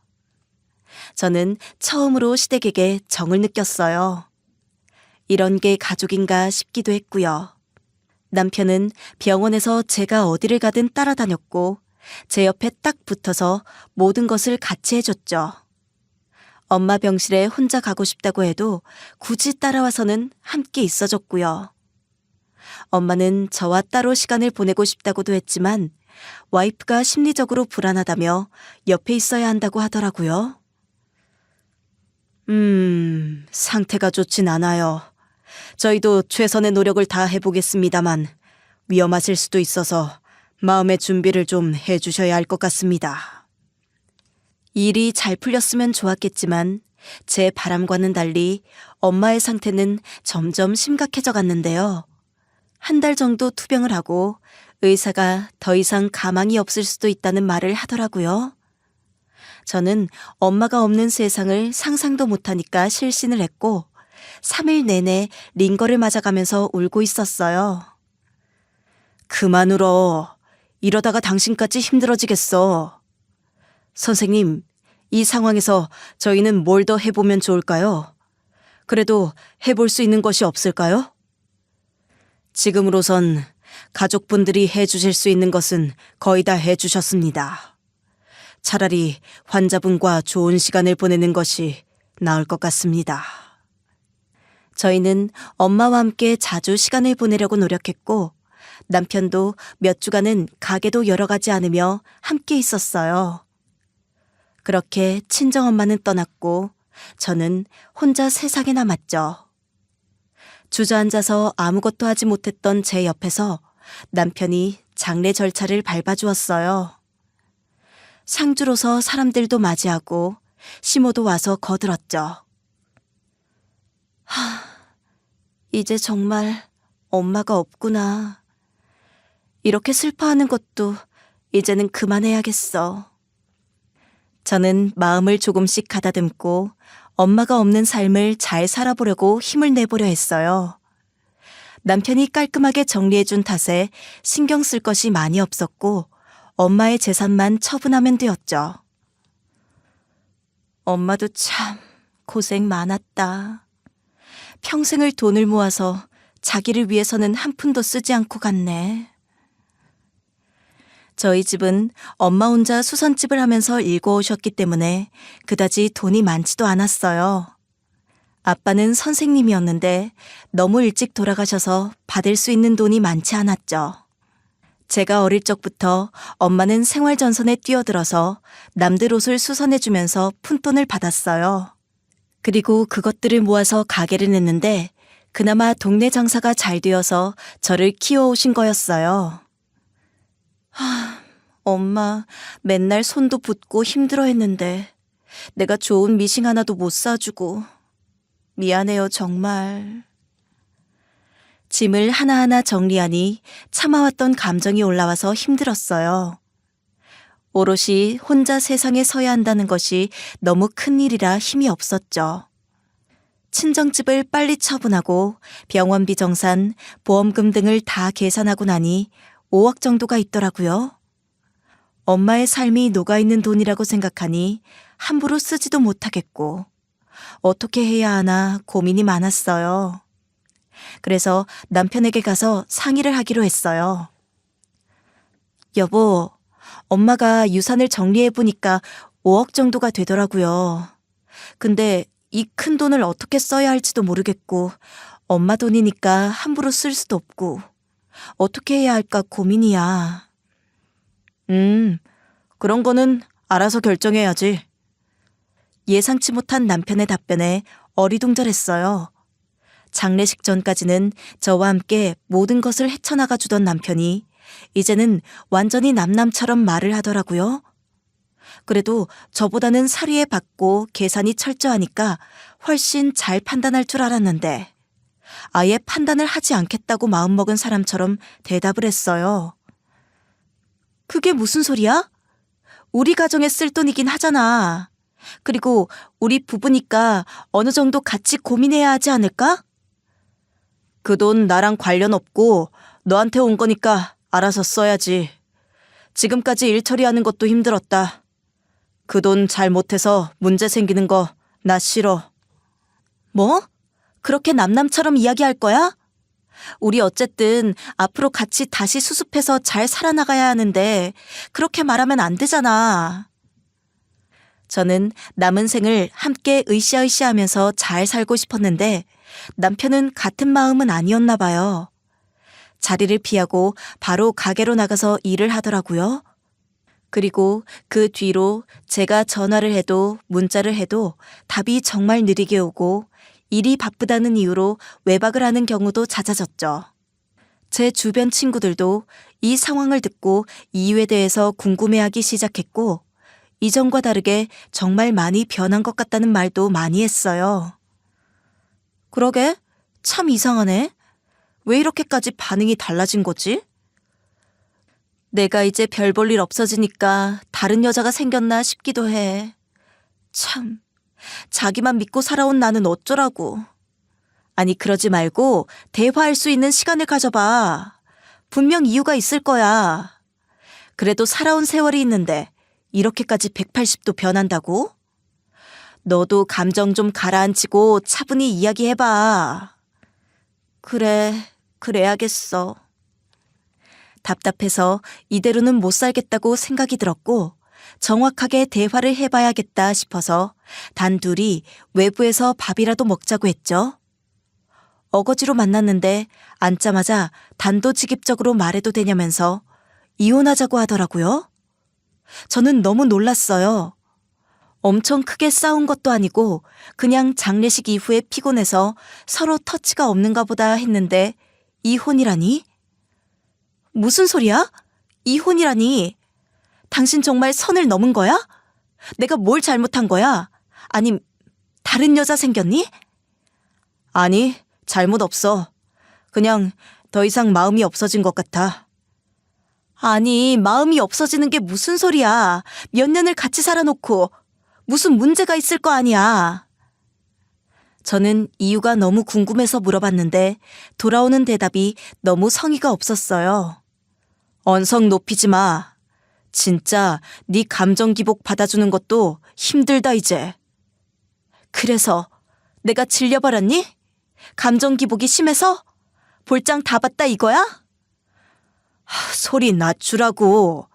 S1: 저는 처음으로 시댁에게 정을 느꼈어요. 이런 게 가족인가 싶기도 했고요. 남편은 병원에서 제가 어디를 가든 따라다녔고 제 옆에 딱 붙어서 모든 것을 같이 해줬죠. 엄마 병실에 혼자 가고 싶다고 해도 굳이 따라와서는 함께 있어줬고요. 엄마는 저와 따로 시간을 보내고 싶다고도 했지만 와이프가 심리적으로 불안하다며 옆에 있어야 한다고 하더라고요. 상태가 좋진 않아요. 저희도 최선의 노력을 다 해보겠습니다만 위험하실 수도 있어서 마음의 준비를 좀 해주셔야 할 것 같습니다. 일이 잘 풀렸으면 좋았겠지만 제 바람과는 달리 엄마의 상태는 점점 심각해져 갔는데요. 한 달 정도 투병을 하고 의사가 더 이상 가망이 없을 수도 있다는 말을 하더라고요. 저는 엄마가 없는 세상을 상상도 못하니까 실신을 했고 3일 내내 링거를 맞아가면서 울고 있었어요. 그만 울어. 이러다가 당신까지 힘들어지겠어. 선생님, 이 상황에서 저희는 뭘 더 해보면 좋을까요? 그래도 해볼 수 있는 것이 없을까요? 지금으로선 가족분들이 해주실 수 있는 것은 거의 다 해주셨습니다. 차라리 환자분과 좋은 시간을 보내는 것이 나을 것 같습니다. 저희는 엄마와 함께 자주 시간을 보내려고 노력했고 남편도 몇 주간은 가게도 열어가지 않으며 함께 있었어요. 그렇게 친정엄마는 떠났고 저는 혼자 세상에 남았죠. 주저앉아서 아무것도 하지 못했던 제 옆에서 남편이 장례 절차를 밟아주었어요. 상주로서 사람들도 맞이하고 시모도 와서 거들었죠. 이제 정말 엄마가 없구나. 이렇게 슬퍼하는 것도 이제는 그만해야겠어. 저는 마음을 조금씩 가다듬고 엄마가 없는 삶을 잘 살아보려고 힘을 내보려 했어요. 남편이 깔끔하게 정리해준 탓에 신경 쓸 것이 많이 없었고 엄마의 재산만 처분하면 되었죠. 엄마도 참 고생 많았다. 평생을 돈을 모아서 자기를 위해서는 한 푼도 쓰지 않고 갔네. 저희 집은 엄마 혼자 수선집을 하면서 일궈오셨기 때문에 그다지 돈이 많지도 않았어요. 아빠는 선생님이었는데 너무 일찍 돌아가셔서 받을 수 있는 돈이 많지 않았죠. 제가 어릴 적부터 엄마는 생활전선에 뛰어들어서 남들 옷을 수선해주면서 푼돈을 받았어요. 그리고 그것들을 모아서 가게를 냈는데 그나마 동네 장사가 잘 되어서 저를 키워오신 거였어요. 엄마 맨날 손도 붓고 힘들어했는데 내가 좋은 미싱 하나도 못 사주고 미안해요 정말. 짐을 하나하나 정리하니 참아왔던 감정이 올라와서 힘들었어요. 오롯이 혼자 세상에 서야 한다는 것이 너무 큰 일이라 힘이 없었죠. 친정집을 빨리 처분하고 병원비 정산, 보험금 등을 다 계산하고 나니 5억 정도가 있더라고요. 엄마의 삶이 녹아있는 돈이라고 생각하니 함부로 쓰지도 못하겠고 어떻게 해야 하나 고민이 많았어요. 그래서 남편에게 가서 상의를 하기로 했어요. 여보, 엄마가 유산을 정리해보니까 5억 정도가 되더라고요. 근데 이 큰 돈을 어떻게 써야 할지도 모르겠고 엄마 돈이니까 함부로 쓸 수도 없고 어떻게 해야 할까 고민이야. 그런 거는 알아서 결정해야지. 예상치 못한 남편의 답변에 어리둥절했어요. 장례식 전까지는 저와 함께 모든 것을 헤쳐나가 주던 남편이 이제는 완전히 남남처럼 말을 하더라고요. 그래도 저보다는 사리에 받고 계산이 철저하니까 훨씬 잘 판단할 줄 알았는데 아예 판단을 하지 않겠다고 마음먹은 사람처럼 대답을 했어요. 그게 무슨 소리야? 우리 가정에 쓸 돈이긴 하잖아. 그리고 우리 부부니까 어느 정도 같이 고민해야 하지 않을까? 그 돈 나랑 관련 없고 너한테 온 거니까 알아서 써야지. 지금까지 일 처리하는 것도 힘들었다. 그 돈 잘 못해서 문제 생기는 거 나 싫어. 뭐? 그렇게 남남처럼 이야기할 거야? 우리 어쨌든 앞으로 같이 다시 수습해서 잘 살아나가야 하는데 그렇게 말하면 안 되잖아. 저는 남은 생을 함께 으쌰으쌰하면서 잘 살고 싶었는데 남편은 같은 마음은 아니었나 봐요. 자리를 피하고 바로 가게로 나가서 일을 하더라고요. 그리고 그 뒤로 제가 전화를 해도 문자를 해도 답이 정말 느리게 오고 일이 바쁘다는 이유로 외박을 하는 경우도 잦아졌죠. 제 주변 친구들도 이 상황을 듣고 이유에 대해서 궁금해하기 시작했고 이전과 다르게 정말 많이 변한 것 같다는 말도 많이 했어요. 그러게, 참 이상하네. 왜 이렇게까지 반응이 달라진 거지? 내가 이제 별 볼 일 없어지니까 다른 여자가 생겼나 싶기도 해. 참, 자기만 믿고 살아온 나는 어쩌라고. 아니, 그러지 말고 대화할 수 있는 시간을 가져봐. 분명 이유가 있을 거야. 그래도 살아온 세월이 있는데 이렇게까지 180도 변한다고? 너도 감정 좀 가라앉히고 차분히 이야기해봐. 그래, 그래야겠어. 답답해서 이대로는 못 살겠다고 생각이 들었고 정확하게 대화를 해봐야겠다 싶어서 단둘이 외부에서 밥이라도 먹자고 했죠. 어거지로 만났는데 앉자마자 단도직입적으로 말해도 되냐면서 이혼하자고 하더라고요. 저는 너무 놀랐어요. 엄청 크게 싸운 것도 아니고 그냥 장례식 이후에 피곤해서 서로 터치가 없는가 보다 했는데 이혼이라니? 무슨 소리야? 이혼이라니? 당신 정말 선을 넘은 거야? 내가 뭘 잘못한 거야? 아님 다른 여자 생겼니? 아니, 잘못 없어. 그냥 더 이상 마음이 없어진 것 같아. 아니, 마음이 없어지는 게 무슨 소리야. 몇 년을 같이 살아놓고 무슨 문제가 있을 거 아니야. 저는 이유가 너무 궁금해서 물어봤는데 돌아오는 대답이 너무 성의가 없었어요. 언성 높이지 마. 진짜 네 감정 기복 받아주는 것도 힘들다 이제. 그래서 내가 질려버렸니? 감정 기복이 심해서? 볼장 다 봤다 이거야? 소리 낮추라고.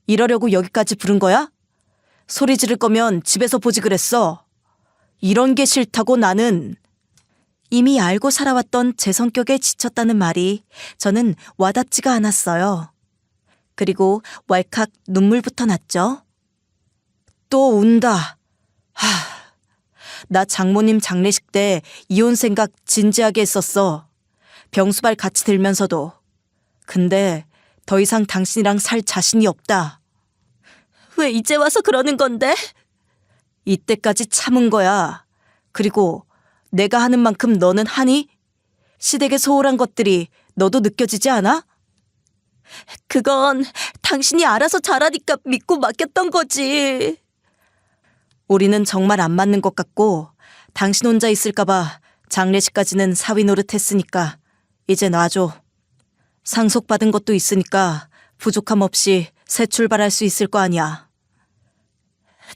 S1: 이러려고 여기까지 부른 거야? 소리 지를 거면 집에서 보지 그랬어. 이런 게 싫다고 나는. 이미 알고 살아왔던 제 성격에 지쳤다는 말이 저는 와닿지가 않았어요. 그리고 왈칵 눈물부터 났죠. 또 운다. 나 장모님 장례식 때 이혼 생각 진지하게 했었어. 병수발 같이 들면서도. 근데 더 이상 당신이랑 살 자신이 없다. 왜 이제 와서 그러는 건데? 이때까지 참은 거야. 그리고 내가 하는 만큼 너는 하니? 시댁의 소홀한 것들이 너도 느껴지지 않아? 그건 당신이 알아서 잘하니까 믿고 맡겼던 거지. 우리는 정말 안 맞는 것 같고 당신 혼자 있을까봐 장례식까지는 사위 노릇했으니까 이제 놔줘. 상속받은 것도 있으니까 부족함 없이 새 출발할 수 있을 거 아니야.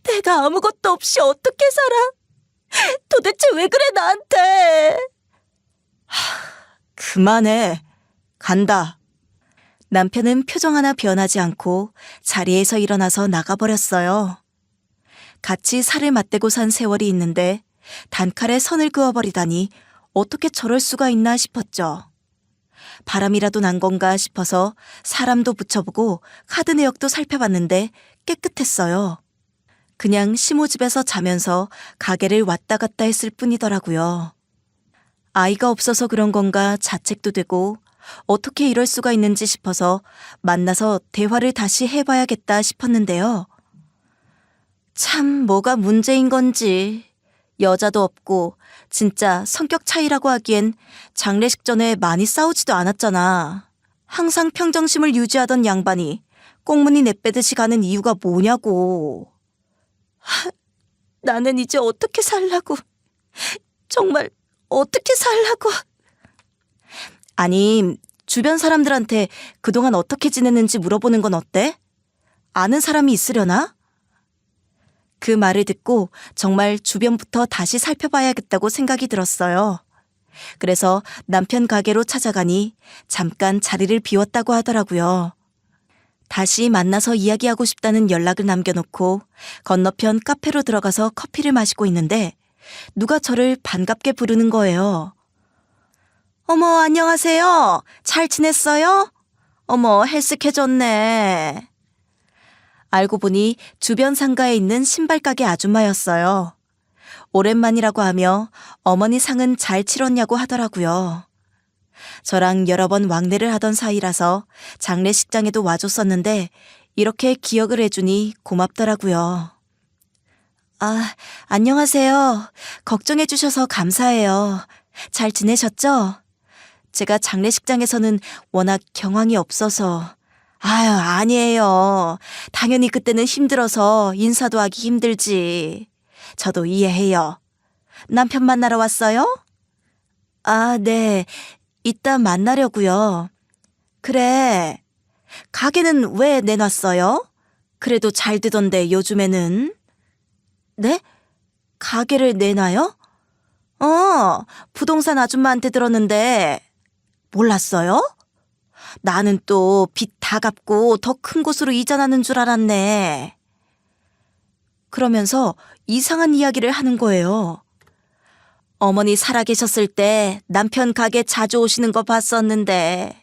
S1: 내가 아무것도 없이 어떻게 살아? 도대체 왜 그래 나한테? 그만해. 간다. 남편은 표정 하나 변하지 않고 자리에서 일어나서 나가버렸어요. 같이 살을 맞대고 산 세월이 있는데 단칼에 선을 그어버리다니 어떻게 저럴 수가 있나 싶었죠. 바람이라도 난 건가 싶어서 사람도 붙여보고 카드 내역도 살펴봤는데 깨끗했어요. 그냥 시모집에서 자면서 가게를 왔다 갔다 했을 뿐이더라고요. 아이가 없어서 그런 건가 자책도 되고 어떻게 이럴 수가 있는지 싶어서 만나서 대화를 다시 해봐야겠다 싶었는데요. 참 뭐가 문제인 건지. 여자도 없고 진짜 성격 차이라고 하기엔 장례식 전에 많이 싸우지도 않았잖아. 항상 평정심을 유지하던 양반이 꽁무니 내빼듯이 가는 이유가 뭐냐고. 나는 이제 어떻게 살라고. 정말 어떻게 살라고. 아니, 주변 사람들한테 그동안 어떻게 지냈는지 물어보는 건 어때? 아는 사람이 있으려나? 그 말을 듣고 정말 주변부터 다시 살펴봐야겠다고 생각이 들었어요. 그래서 남편 가게로 찾아가니 잠깐 자리를 비웠다고 하더라고요. 다시 만나서 이야기하고 싶다는 연락을 남겨놓고 건너편 카페로 들어가서 커피를 마시고 있는데 누가 저를 반갑게 부르는 거예요. 어머, 안녕하세요. 잘 지냈어요? 어머, 헬스케졌네. 알고 보니 주변 상가에 있는 신발 가게 아줌마였어요. 오랜만이라고 하며 어머니 상은 잘 치렀냐고 하더라고요. 저랑 여러 번 왕래를 하던 사이라서 장례식장에도 와줬었는데 이렇게 기억을 해주니 고맙더라고요. 아, 안녕하세요. 걱정해 주셔서 감사해요. 잘 지내셨죠? 제가 장례식장에서는 워낙 경황이 없어서. 아유, 아니에요. 당연히 그때는 힘들어서 인사도 하기 힘들지. 저도 이해해요. 남편 만나러 왔어요? 아, 네. 이따 만나려고요. 그래. 가게는 왜 내놨어요? 그래도 잘 되던데 요즘에는. 네? 가게를 내놔요? 부동산 아줌마한테 들었는데 몰랐어요? 나는 또 빚 다 갚고 더 큰 곳으로 이전하는 줄 알았네. 그러면서 이상한 이야기를 하는 거예요. 어머니 살아계셨을 때 남편 가게 자주 오시는 거 봤었는데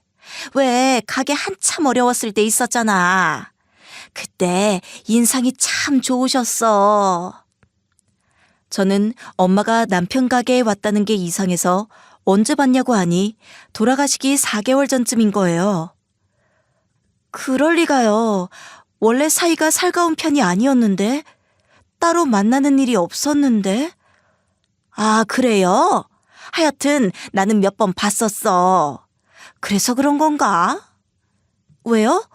S1: 왜 가게 한참 어려웠을 때 있었잖아. 그때 인상이 참 좋으셨어. 저는 엄마가 남편 가게에 왔다는 게 이상해서 언제 봤냐고 하니 돌아가시기 4개월 전쯤인 거예요. 그럴 리가요. 원래 사이가 살가운 편이 아니었는데 따로 만나는 일이 없었는데. 아, 그래요? 하여튼 나는 몇 번 봤었어. 그래서 그런 건가? 왜요?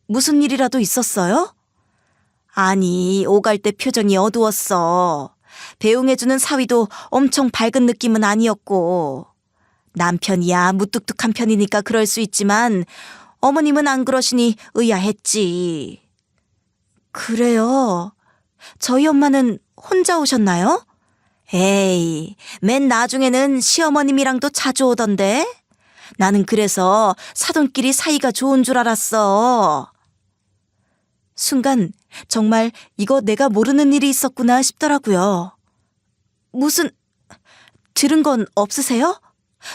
S1: 무슨 일이라도 있었어요? 아니, 오갈 때 표정이 어두웠어. 배웅해주는 사위도 엄청 밝은 느낌은 아니었고. 남편이야 무뚝뚝한 편이니까 그럴 수 있지만 어머님은 안 그러시니 의아했지. 그래요? 저희 엄마는 혼자 오셨나요? 에이, 맨 나중에는 시어머님이랑도 자주 오던데. 나는 그래서 사돈끼리 사이가 좋은 줄 알았어. 순간 정말 이거 내가 모르는 일이 있었구나 싶더라고요. 무슨 들은 건 없으세요?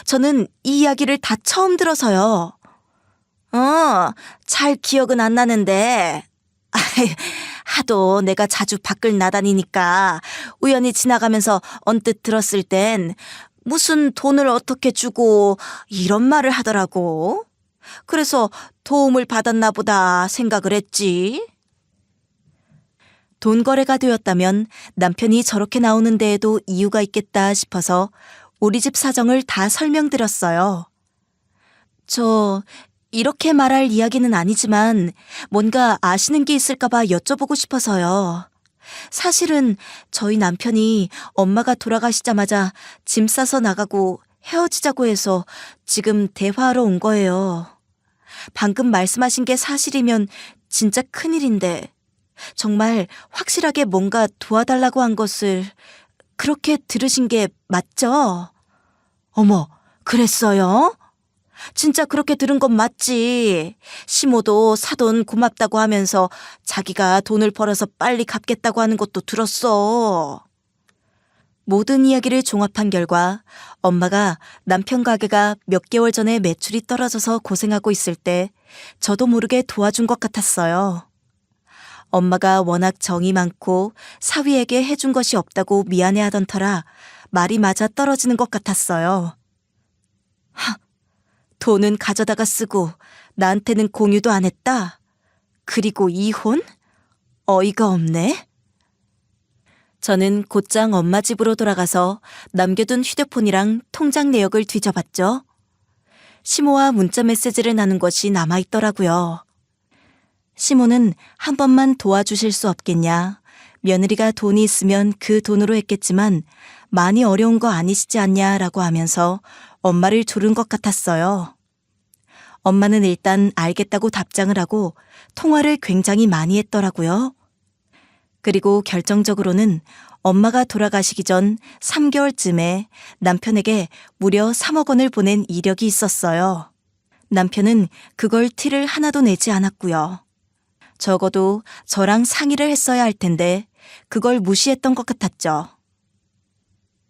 S1: 저는 이 이야기를 다 처음 들어서요. 잘 기억은 안 나는데 하도 내가 자주 밖을 나다니니까 우연히 지나가면서 언뜻 들었을 땐 무슨 돈을 어떻게 주고 이런 말을 하더라고. 그래서 도움을 받았나 보다 생각을 했지. 돈 거래가 되었다면 남편이 저렇게 나오는 데에도 이유가 있겠다 싶어서 우리 집 사정을 다 설명드렸어요. 저 이렇게 말할 이야기는 아니지만 뭔가 아시는 게 있을까 봐 여쭤보고 싶어서요. 사실은 저희 남편이 엄마가 돌아가시자마자 짐 싸서 나가고 헤어지자고 해서 지금 대화하러 온 거예요. 방금 말씀하신 게 사실이면 진짜 큰일인데 정말 확실하게 뭔가 도와달라고 한 것을 그렇게 들으신 게 맞죠? 어머, 그랬어요? 진짜 그렇게 들은 건 맞지. 시모도 사돈 고맙다고 하면서 자기가 돈을 벌어서 빨리 갚겠다고 하는 것도 들었어. 모든 이야기를 종합한 결과 엄마가 남편 가게가 몇 개월 전에 매출이 떨어져서 고생하고 있을 때 저도 모르게 도와준 것 같았어요. 엄마가 워낙 정이 많고 사위에게 해준 것이 없다고 미안해하던 터라 말이 맞아 떨어지는 것 같았어요. 돈은 가져다가 쓰고 나한테는 공유도 안 했다. 그리고 이혼? 어이가 없네. 저는 곧장 엄마 집으로 돌아가서 남겨둔 휴대폰이랑 통장 내역을 뒤져봤죠. 시모와 문자 메시지를 나눈 것이 남아있더라고요. 시모는 한 번만 도와주실 수 없겠냐. 며느리가 돈이 있으면 그 돈으로 했겠지만 많이 어려운 거 아니시지 않냐라고 하면서 엄마를 조른 것 같았어요. 엄마는 일단 알겠다고 답장을 하고 통화를 굉장히 많이 했더라고요. 그리고 결정적으로는 엄마가 돌아가시기 전 3개월쯤에 남편에게 무려 3억 원을 보낸 이력이 있었어요. 남편은 그걸 티를 하나도 내지 않았고요. 적어도 저랑 상의를 했어야 할 텐데 그걸 무시했던 것 같았죠.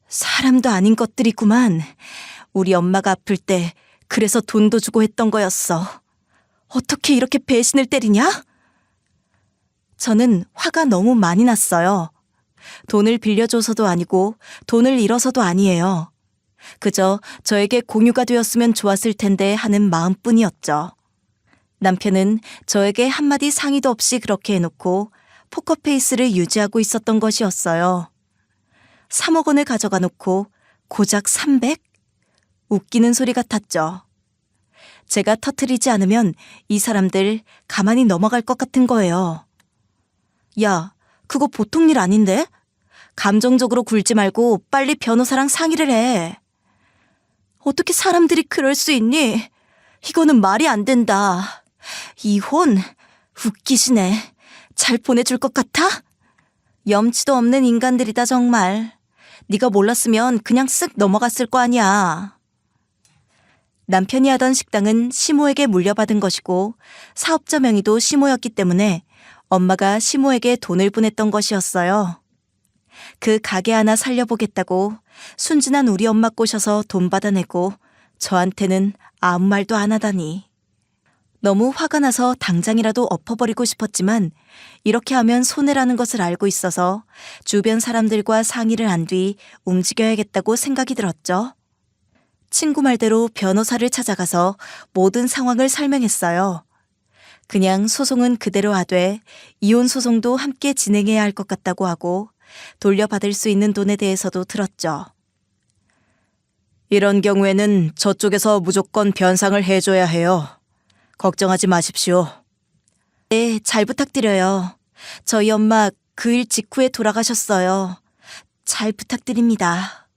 S1: 사람도 아닌 것들이구만. 우리 엄마가 아플 때 그래서 돈도 주고 했던 거였어. 어떻게 이렇게 배신을 때리냐? 저는 화가 너무 많이 났어요. 돈을 빌려줘서도 아니고 돈을 잃어서도 아니에요. 그저 저에게 공유가 되었으면 좋았을 텐데 하는 마음뿐이었죠. 남편은 저에게 한마디 상의도 없이 그렇게 해놓고 포커페이스를 유지하고 있었던 것이었어요. 3억 원을 가져가 놓고 고작 300? 웃기는 소리 같았죠. 제가 터뜨리지 않으면 이 사람들 가만히 넘어갈 것 같은 거예요. 야, 그거 보통 일 아닌데? 감정적으로 굴지 말고 빨리 변호사랑 상의를 해. 어떻게 사람들이 그럴 수 있니? 이거는 말이 안 된다. 이혼? 웃기시네. 잘 보내줄 것 같아? 염치도 없는 인간들이다 정말. 네가 몰랐으면 그냥 쓱 넘어갔을 거 아니야. 남편이 하던 식당은 시모에게 물려받은 것이고 사업자 명의도 시모였기 때문에 엄마가 시모에게 돈을 보냈던 것이었어요. 그 가게 하나 살려보겠다고 순진한 우리 엄마 꼬셔서 돈 받아내고 저한테는 아무 말도 안 하다니. 너무 화가 나서 당장이라도 엎어버리고 싶었지만 이렇게 하면 손해라는 것을 알고 있어서 주변 사람들과 상의를 한 뒤 움직여야겠다고 생각이 들었죠. 친구 말대로 변호사를 찾아가서 모든 상황을 설명했어요. 그냥 소송은 그대로 하되 이혼 소송도 함께 진행해야 할 것 같다고 하고 돌려받을 수 있는 돈에 대해서도 들었죠. 이런 경우에는 저쪽에서 무조건 변상을 해줘야 해요. 걱정하지 마십시오. 네, 잘 부탁드려요. 저희 엄마 그 일 직후에 돌아가셨어요. 잘 부탁드립니다.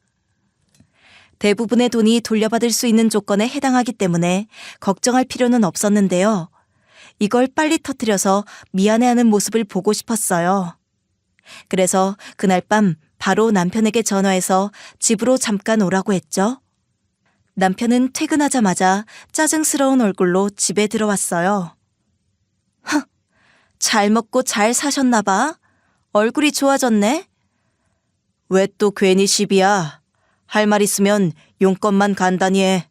S1: 대부분의 돈이 돌려받을 수 있는 조건에 해당하기 때문에 걱정할 필요는 없었는데요. 이걸 빨리 터뜨려서 미안해하는 모습을 보고 싶었어요. 그래서 그날 밤 바로 남편에게 전화해서 집으로 잠깐 오라고 했죠. 남편은 퇴근하자마자 짜증스러운 얼굴로 집에 들어왔어요. 잘 먹고 잘 사셨나 봐. 얼굴이 좋아졌네. 왜 또 괜히 시비야. 할 말 있으면 용건만 간단히 해.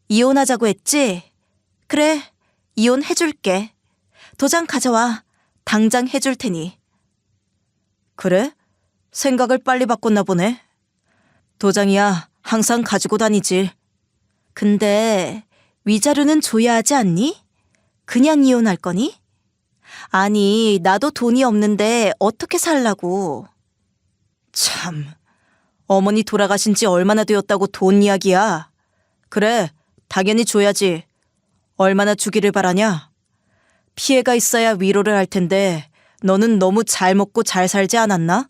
S1: 이혼하자고 했지? 그래, 이혼해줄게. 도장 가져와. 당장 해줄 테니. 그래? 생각을 빨리 바꿨나 보네. 도장이야 항상 가지고 다니지. 근데 위자료는 줘야 하지 않니? 그냥 이혼할 거니? 아니, 나도 돈이 없는데 어떻게 살라고. 참, 어머니 돌아가신 지 얼마나 되었다고 돈 이야기야. 그래, 당연히 줘야지. 얼마나 주기를 바라냐? 피해가 있어야 위로를 할 텐데 너는 너무 잘 먹고 잘 살지 않았나?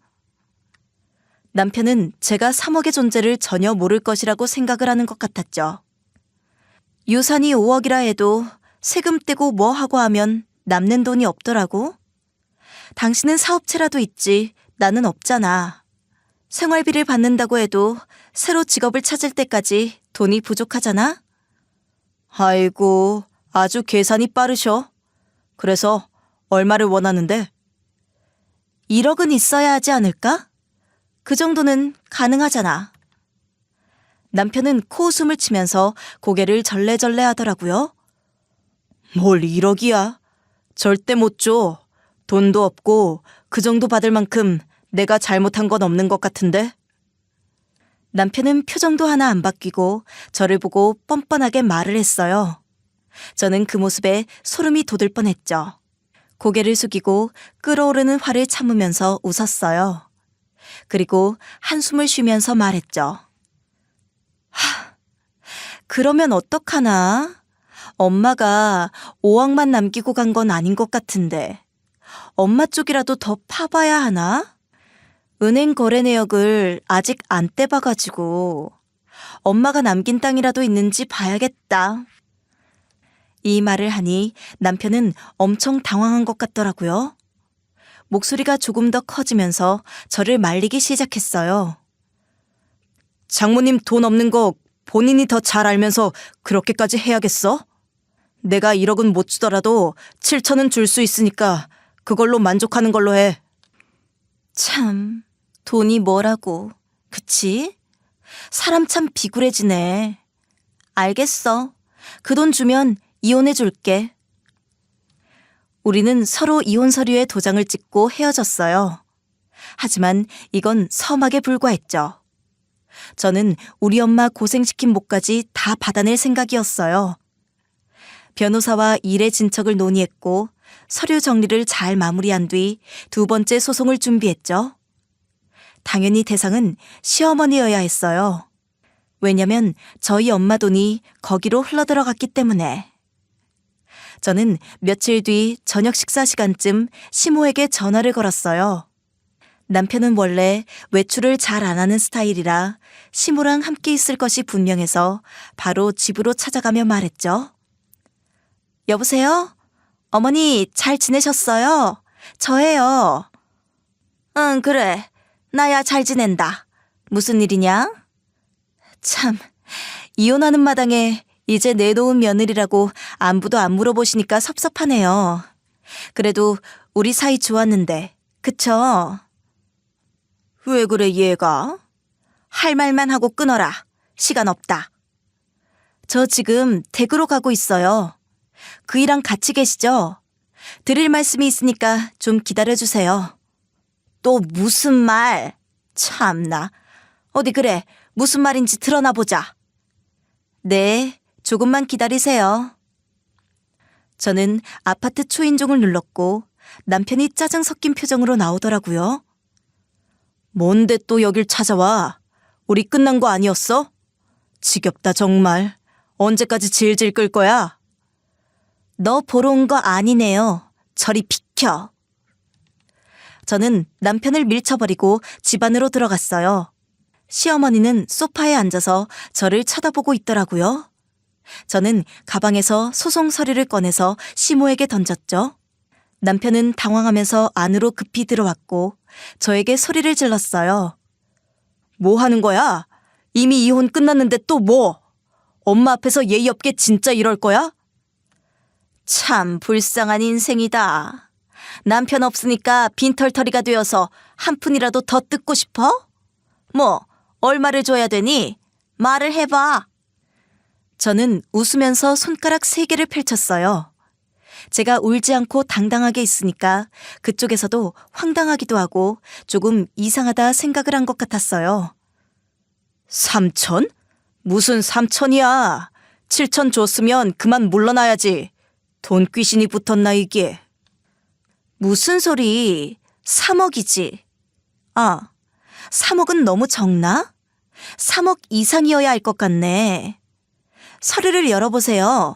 S1: 남편은 제가 3억의 존재를 전혀 모를 것이라고 생각을 하는 것 같았죠. 유산이 5억이라 해도 세금 떼고 뭐 하고 하면 남는 돈이 없더라고. 당신은 사업체라도 있지, 나는 없잖아. 생활비를 받는다고 해도 새로 직업을 찾을 때까지 돈이 부족하잖아? 아이고, 아주 계산이 빠르셔. 그래서 얼마를 원하는데? 1억은 있어야 하지 않을까? 그 정도는 가능하잖아. 남편은 코웃음을 치면서 고개를 절레절레 하더라고요. 뭘 1억이야? 절대 못 줘. 돈도 없고 그 정도 받을 만큼 내가 잘못한 건 없는 것 같은데? 남편은 표정도 하나 안 바뀌고 저를 보고 뻔뻔하게 말을 했어요. 저는 그 모습에 소름이 돋을 뻔했죠. 고개를 숙이고 끓어오르는 화를 참으면서 웃었어요. 그리고 한숨을 쉬면서 말했죠. 그러면 어떡하나? 엄마가 5억만 남기고 간 건 아닌 것 같은데 엄마 쪽이라도 더 파봐야 하나? 은행 거래 내역을 아직 안 떼봐가지고 엄마가 남긴 땅이라도 있는지 봐야겠다. 이 말을 하니 남편은 엄청 당황한 것 같더라고요. 목소리가 조금 더 커지면서 저를 말리기 시작했어요. 장모님 돈 없는 거 본인이 더 잘 알면서 그렇게까지 해야겠어? 내가 1억은 못 주더라도 7천은 줄 수 있으니까 그걸로 만족하는 걸로 해. 참, 돈이 뭐라고. 그치? 사람 참 비굴해지네. 알겠어. 그 돈 주면 이혼해 줄게. 우리는 서로 이혼 서류에 도장을 찍고 헤어졌어요. 하지만 이건 서막에 불과했죠. 저는 우리 엄마 고생시킨 몫까지 다 받아낼 생각이었어요. 변호사와 일의 진척을 논의했고 서류 정리를 잘 마무리한 뒤 2번째 소송을 준비했죠. 당연히 대상은 시어머니여야 했어요. 왜냐면 저희 엄마 돈이 거기로 흘러들어갔기 때문에. 저는 며칠 뒤 저녁 식사 시간쯤 시모에게 전화를 걸었어요. 남편은 원래 외출을 잘 안 하는 스타일이라 시모랑 함께 있을 것이 분명해서 바로 집으로 찾아가며 말했죠. 여보세요? 어머니 잘 지내셨어요? 저예요. 응, 그래. 나야 잘 지낸다. 무슨 일이냐? 참, 이혼하는 마당에 이제 내놓은 며느리라고 안부도 안 물어보시니까 섭섭하네요. 그래도 우리 사이 좋았는데, 그쵸? 왜 그래 얘가? 할 말만 하고 끊어라. 시간 없다. 저 지금 댁으로 가고 있어요. 그이랑 같이 계시죠? 드릴 말씀이 있으니까 좀 기다려주세요. 또 무슨 말? 참나. 어디 그래, 무슨 말인지 드러나 보자. 네, 조금만 기다리세요. 저는 아파트 초인종을 눌렀고 남편이 짜증 섞인 표정으로 나오더라고요. 뭔데 또 여길 찾아와? 우리 끝난 거 아니었어? 지겹다 정말. 언제까지 질질 끌 거야? 너 보러 온 거 아니네요. 저리 비켜. 저는 남편을 밀쳐버리고 집 안으로 들어갔어요. 시어머니는 소파에 앉아서 저를 쳐다보고 있더라고요. 저는 가방에서 소송 서류를 꺼내서 시모에게 던졌죠. 남편은 당황하면서 안으로 급히 들어왔고 저에게 소리를 질렀어요. 뭐 하는 거야? 이미 이혼 끝났는데 또 뭐? 엄마 앞에서 예의 없게 진짜 이럴 거야? 참 불쌍한 인생이다. 남편 없으니까 빈털터리가 되어서 한 푼이라도 더 뜯고 싶어? 뭐 얼마를 줘야 되니? 말을 해봐. 저는 웃으면서 손가락 3개를 펼쳤어요. 제가 울지 않고 당당하게 있으니까 그쪽에서도 황당하기도 하고 조금 이상하다 생각을 한 것 같았어요. 3천? 무슨 3천이야. 7천 줬으면 그만 물러나야지. 돈 귀신이 붙었나 이게. 무슨 소리. 3억이지. 아, 3억은 너무 적나? 3억 이상이어야 할 것 같네. 서류를 열어보세요.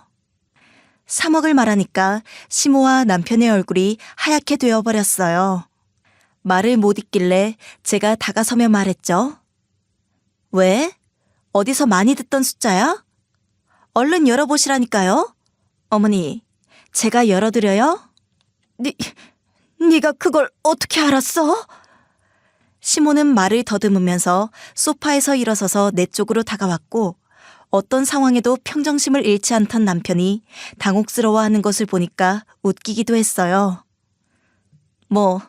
S1: 3억을 말하니까 시모와 남편의 얼굴이 하얗게 되어버렸어요. 말을 못 잇길래 제가 다가서며 말했죠. 왜? 어디서 많이 듣던 숫자야? 얼른 열어보시라니까요. 어머니, 제가 열어드려요? 네가 그걸 어떻게 알았어? 시모는 말을 더듬으면서 소파에서 일어서서 내 쪽으로 다가왔고 어떤 상황에도 평정심을 잃지 않던 남편이 당혹스러워하는 것을 보니까 웃기기도 했어요. 뭐,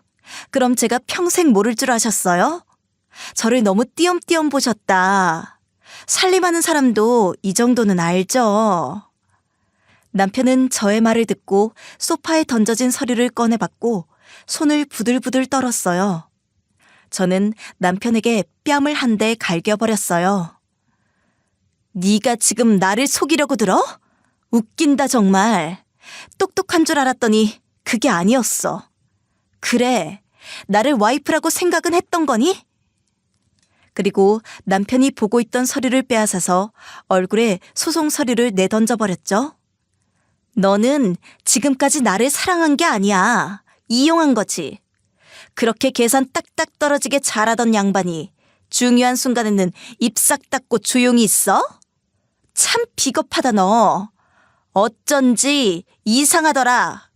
S1: 그럼 제가 평생 모를 줄 아셨어요? 저를 너무 띄엄띄엄 보셨다. 살림하는 사람도 이 정도는 알죠. 남편은 저의 말을 듣고 소파에 던져진 서류를 꺼내봤고 손을 부들부들 떨었어요. 저는 남편에게 뺨을 한 대 갈겨버렸어요. 네가 지금 나를 속이려고 들어? 웃긴다 정말. 똑똑한 줄 알았더니 그게 아니었어. 그래, 나를 와이프라고 생각은 했던 거니? 그리고 남편이 보고 있던 서류를 빼앗아서 얼굴에 소송 서류를 내던져버렸죠. 너는 지금까지 나를 사랑한 게 아니야. 이용한 거지. 그렇게 계산 딱딱 떨어지게 잘하던 양반이 중요한 순간에는 입 싹 닫고 조용히 있어? 참 비겁하다 너. 어쩐지 이상하더라.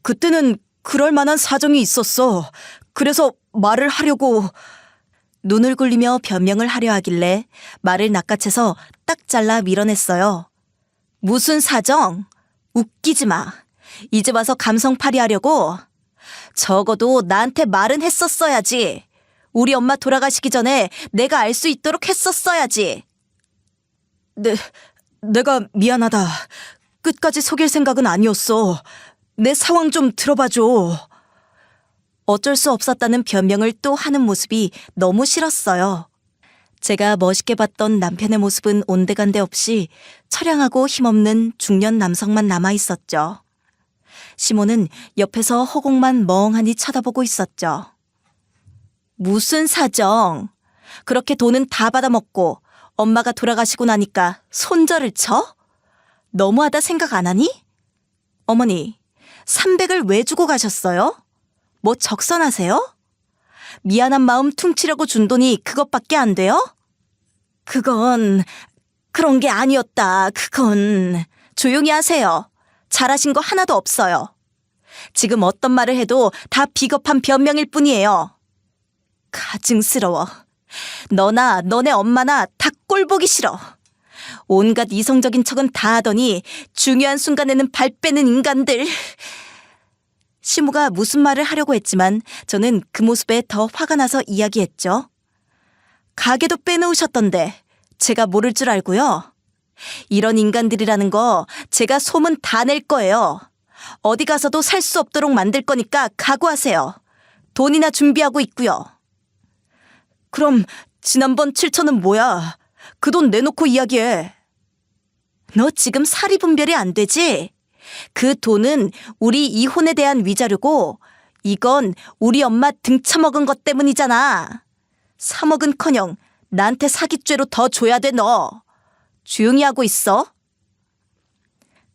S1: 그때는 그럴 만한 사정이 있었어. 그래서 말을 하려고. 눈을 굴리며 변명을 하려 하길래 말을 낚아채서 딱 잘라 밀어냈어요. 무슨 사정? 웃기지 마. 이제 와서 감성팔이 하려고? 적어도 나한테 말은 했었어야지. 우리 엄마 돌아가시기 전에 내가 알 수 있도록 했었어야지. 내가 미안하다. 끝까지 속일 생각은 아니었어. 내 상황 좀 들어봐줘. 어쩔 수 없었다는 변명을 또 하는 모습이 너무 싫었어요. 제가 멋있게 봤던 남편의 모습은 온데간데 없이 처량하고 힘없는 중년 남성만 남아있었죠. 시모는 옆에서 허공만 멍하니 쳐다보고 있었죠. 무슨 사정? 그렇게 돈은 다 받아먹고 엄마가 돌아가시고 나니까 손절을 쳐? 너무하다 생각 안 하니? 어머니, 300을 왜 주고 가셨어요? 뭐 적선하세요? 미안한 마음 퉁치려고 준 돈이 그것밖에 안 돼요? 그런 게 아니었다. 그건. 조용히 하세요. 잘하신 거 하나도 없어요. 지금 어떤 말을 해도 다 비겁한 변명일 뿐이에요. 가증스러워. 너나 너네 엄마나 다 꼴보기 싫어. 온갖 이성적인 척은 다 하더니 중요한 순간에는 발 빼는 인간들. 시모가 무슨 말을 하려고 했지만 저는 그 모습에 더 화가 나서 이야기했죠. 가게도 빼놓으셨던데 제가 모를 줄 알고요. 이런 인간들이라는 거 제가 소문 다 낼 거예요. 어디 가서도 살 수 없도록 만들 거니까 각오하세요. 돈이나 준비하고 있고요. 그럼 지난번 7천은 뭐야? 그 돈 내놓고 이야기해. 너 지금 사리 분별이 안 되지? 그 돈은 우리 이혼에 대한 위자료고 이건 우리 엄마 등쳐먹은 것 때문이잖아. 3억은커녕 나한테 사기죄로 더 줘야 돼 너. 조용히 하고 있어.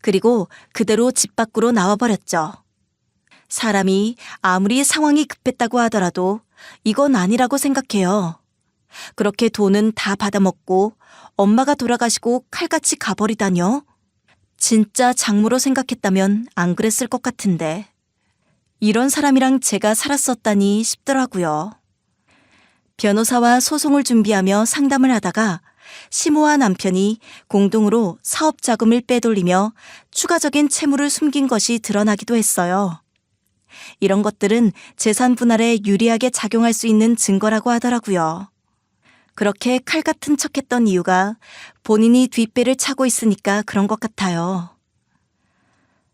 S1: 그리고 그대로 집 밖으로 나와버렸죠. 사람이 아무리 상황이 급했다고 하더라도 이건 아니라고 생각해요. 그렇게 돈은 다 받아먹고 엄마가 돌아가시고 칼같이 가버리다뇨. 진짜 장모로 생각했다면 안 그랬을 것 같은데. 이런 사람이랑 제가 살았었다니 싶더라고요. 변호사와 소송을 준비하며 상담을 하다가 시모와 남편이 공동으로 사업 자금을 빼돌리며 추가적인 채무를 숨긴 것이 드러나기도 했어요. 이런 것들은 재산 분할에 유리하게 작용할 수 있는 증거라고 하더라고요. 그렇게 칼 같은 척했던 이유가 본인이 뒷배를 차고 있으니까 그런 것 같아요.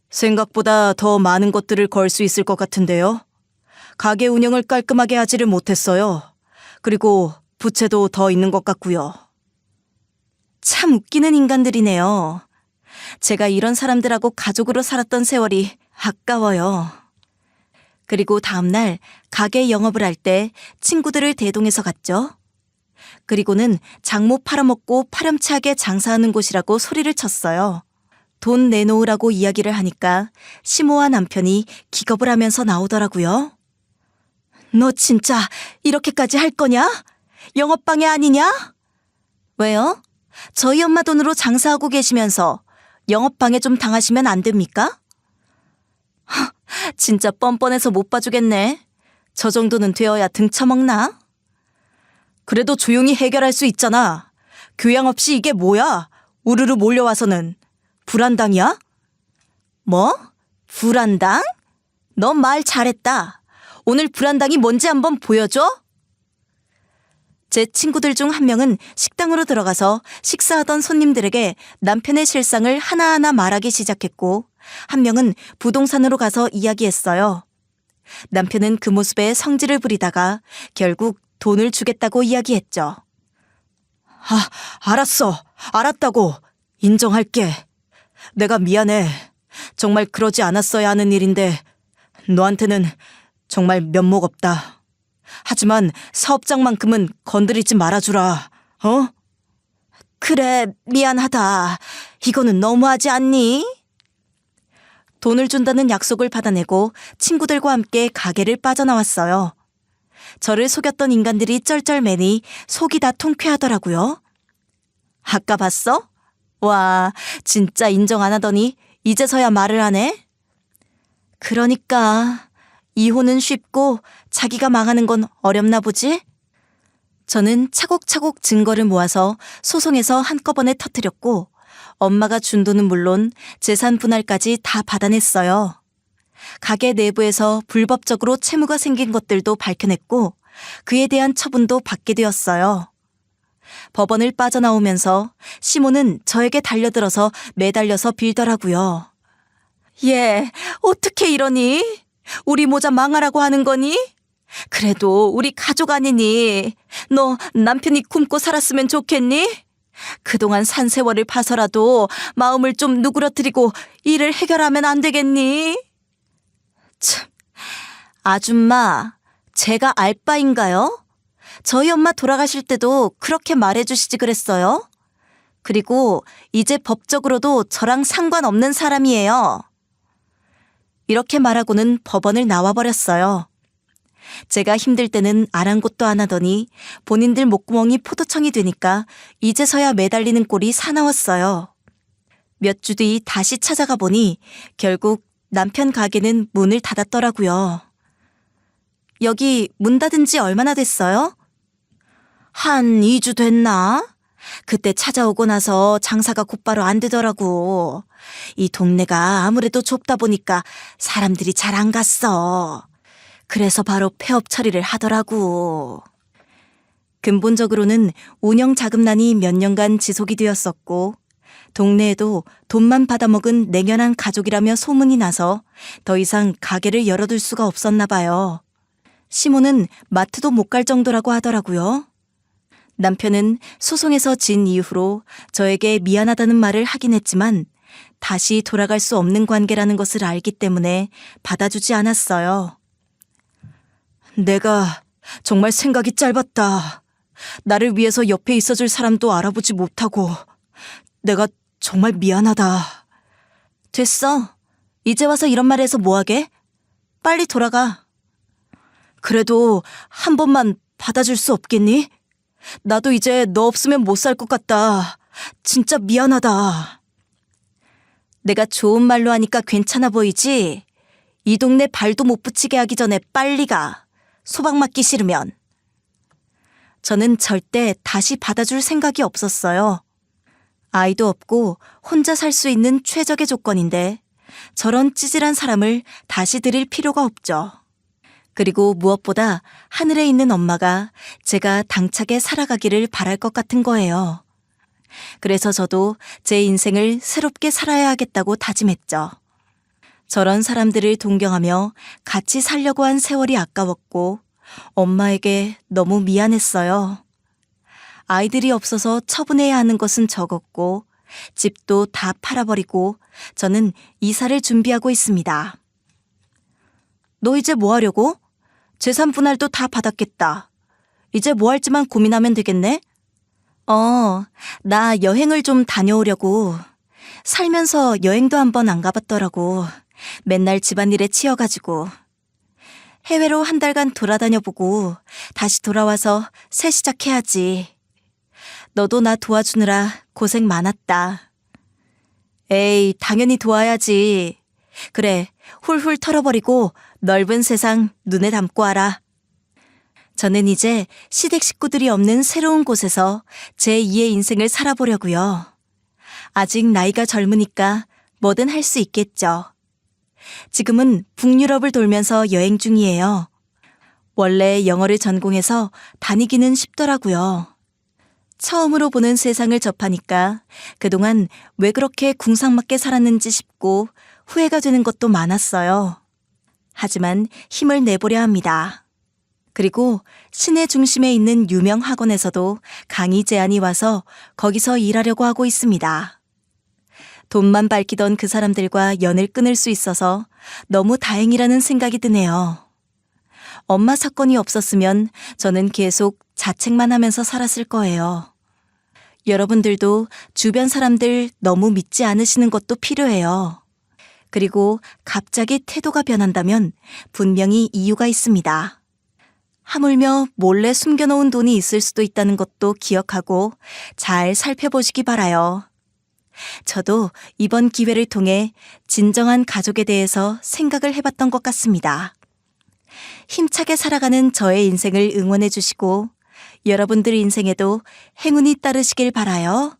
S1: 생각보다 더 많은 것들을 걸 수 있을 것 같은데요. 가게 운영을 깔끔하게 하지를 못했어요. 그리고 부채도 더 있는 것 같고요. 참 웃기는 인간들이네요. 제가 이런 사람들하고 가족으로 살았던 세월이 아까워요. 그리고 다음날 가게 영업을 할 때 친구들을 대동해서 갔죠. 그리고는 장모 팔아먹고 파렴치하게 장사하는 곳이라고 소리를 쳤어요. 돈 내놓으라고 이야기를 하니까 시모와 남편이 기겁을 하면서 나오더라고요. 너 진짜 이렇게까지 할 거냐? 영업방해 아니냐? 왜요? 저희 엄마 돈으로 장사하고 계시면서 영업방해 좀 당하시면 안 됩니까? 진짜 뻔뻔해서 못 봐주겠네. 저 정도는 되어야 등쳐먹나? 그래도 조용히 해결할 수 있잖아. 교양 없이 이게 뭐야? 우르르 몰려와서는. 불안당이야? 뭐? 불안당? 너 말 잘했다. 오늘 불안당이 뭔지 한번 보여줘? 제 친구들 중 한 명은 식당으로 들어가서 식사하던 손님들에게 남편의 실상을 하나하나 말하기 시작했고 한 명은 부동산으로 가서 이야기했어요. 남편은 그 모습에 성질을 부리다가 결국 돈을 주겠다고 이야기했죠. 알았어. 알았다고. 인정할게. 내가 미안해. 정말 그러지 않았어야 하는 일인데 너한테는 정말 면목 없다. 하지만 사업장만큼은 건드리지 말아주라. 어? 그래, 미안하다. 이거는 너무하지 않니? 돈을 준다는 약속을 받아내고 친구들과 함께 가게를 빠져나왔어요. 저를 속였던 인간들이 쩔쩔매니 속이 다 통쾌하더라고요. 아까 봤어? 와, 진짜 인정 안 하더니 이제서야 말을 하네? 그러니까 이혼은 쉽고 자기가 망하는 건 어렵나 보지? 저는 차곡차곡 증거를 모아서 소송에서 한꺼번에 터뜨렸고 엄마가 준 돈은 물론 재산 분할까지 다 받아냈어요. 가게 내부에서 불법적으로 채무가 생긴 것들도 밝혀냈고 그에 대한 처분도 받게 되었어요. 법원을 빠져나오면서 시모는 저에게 달려들어서 매달려서 빌더라고요. 얘, 어떻게 이러니? 우리 모자 망하라고 하는 거니? 그래도 우리 가족 아니니? 너 남편이 굶고 살았으면 좋겠니? 그동안 산 세월을 봐서라도 마음을 좀 누그러뜨리고 일을 해결하면 안 되겠니? 참, 아줌마, 제가 알바인가요? 저희 엄마 돌아가실 때도 그렇게 말해주시지 그랬어요? 그리고 이제 법적으로도 저랑 상관없는 사람이에요. 이렇게 말하고는 법원을 나와버렸어요. 제가 힘들 때는 아랑곳도 안 하더니 본인들 목구멍이 포도청이 되니까 이제서야 매달리는 꼴이 사나웠어요. 몇 주 뒤 다시 찾아가 보니 결국 남편 가게는 문을 닫았더라고요. 여기 문 닫은 지 얼마나 됐어요? 한 2주 됐나? 그때 찾아오고 나서 장사가 곧바로 안 되더라고. 이 동네가 아무래도 좁다 보니까 사람들이 잘 안 갔어. 그래서 바로 폐업 처리를 하더라고. 근본적으로는 운영 자금난이 몇 년간 지속이 되었었고 동네에도 돈만 받아먹은 냉연한 가족이라며 소문이 나서 더 이상 가게를 열어둘 수가 없었나 봐요. 시모는 마트도 못 갈 정도라고 하더라고요. 남편은 소송에서 진 이후로 저에게 미안하다는 말을 하긴 했지만 다시 돌아갈 수 없는 관계라는 것을 알기 때문에 받아주지 않았어요. 내가 정말 생각이 짧았다. 나를 위해서 옆에 있어줄 사람도 알아보지 못하고 내가 정말 미안하다. 됐어. 이제 와서 이런 말 해서 뭐하게? 빨리 돌아가. 그래도 한 번만 받아줄 수 없겠니? 나도 이제 너 없으면 못 살 것 같다. 진짜 미안하다. 내가 좋은 말로 하니까 괜찮아 보이지? 이 동네 발도 못 붙이게 하기 전에 빨리 가. 소박 맞기 싫으면. 저는 절대 다시 받아줄 생각이 없었어요. 아이도 없고 혼자 살 수 있는 최적의 조건인데 저런 찌질한 사람을 다시 들일 필요가 없죠. 그리고 무엇보다 하늘에 있는 엄마가 제가 당차게 살아가기를 바랄 것 같은 거예요. 그래서 저도 제 인생을 새롭게 살아야 하겠다고 다짐했죠. 저런 사람들을 동경하며 같이 살려고 한 세월이 아까웠고 엄마에게 너무 미안했어요. 아이들이 없어서 처분해야 하는 것은 적었고 집도 다 팔아버리고 저는 이사를 준비하고 있습니다. 너 이제 뭐 하려고? 재산 분할도 다 받았겠다. 이제 뭐 할지만 고민하면 되겠네? 나 여행을 좀 다녀오려고. 살면서 여행도 한번 안 가봤더라고. 맨날 집안일에 치여가지고. 해외로 한 달간 돌아다녀보고 다시 돌아와서 새 시작해야지. 너도 나 도와주느라 고생 많았다. 에이, 당연히 도와야지. 그래, 훌훌 털어버리고 넓은 세상 눈에 담고 와라. 저는 이제 시댁 식구들이 없는 새로운 곳에서 제2의 인생을 살아보려고요. 아직 나이가 젊으니까 뭐든 할 수 있겠죠. 지금은 북유럽을 돌면서 여행 중이에요. 원래 영어를 전공해서 다니기는 쉽더라고요. 처음으로 보는 세상을 접하니까 그동안 왜 그렇게 궁상맞게 살았는지 싶고 후회가 되는 것도 많았어요. 하지만 힘을 내보려 합니다. 그리고 시내 중심에 있는 유명 학원에서도 강의 제안이 와서 거기서 일하려고 하고 있습니다. 돈만 밝히던 그 사람들과 연을 끊을 수 있어서 너무 다행이라는 생각이 드네요. 엄마 사건이 없었으면 저는 계속 자책만 하면서 살았을 거예요. 여러분들도 주변 사람들 너무 믿지 않으시는 것도 필요해요. 그리고 갑자기 태도가 변한다면 분명히 이유가 있습니다. 하물며 몰래 숨겨놓은 돈이 있을 수도 있다는 것도 기억하고 잘 살펴보시기 바라요. 저도 이번 기회를 통해 진정한 가족에 대해서 생각을 해봤던 것 같습니다. 힘차게 살아가는 저의 인생을 응원해 주시고 여러분들 인생에도 행운이 따르시길 바라요.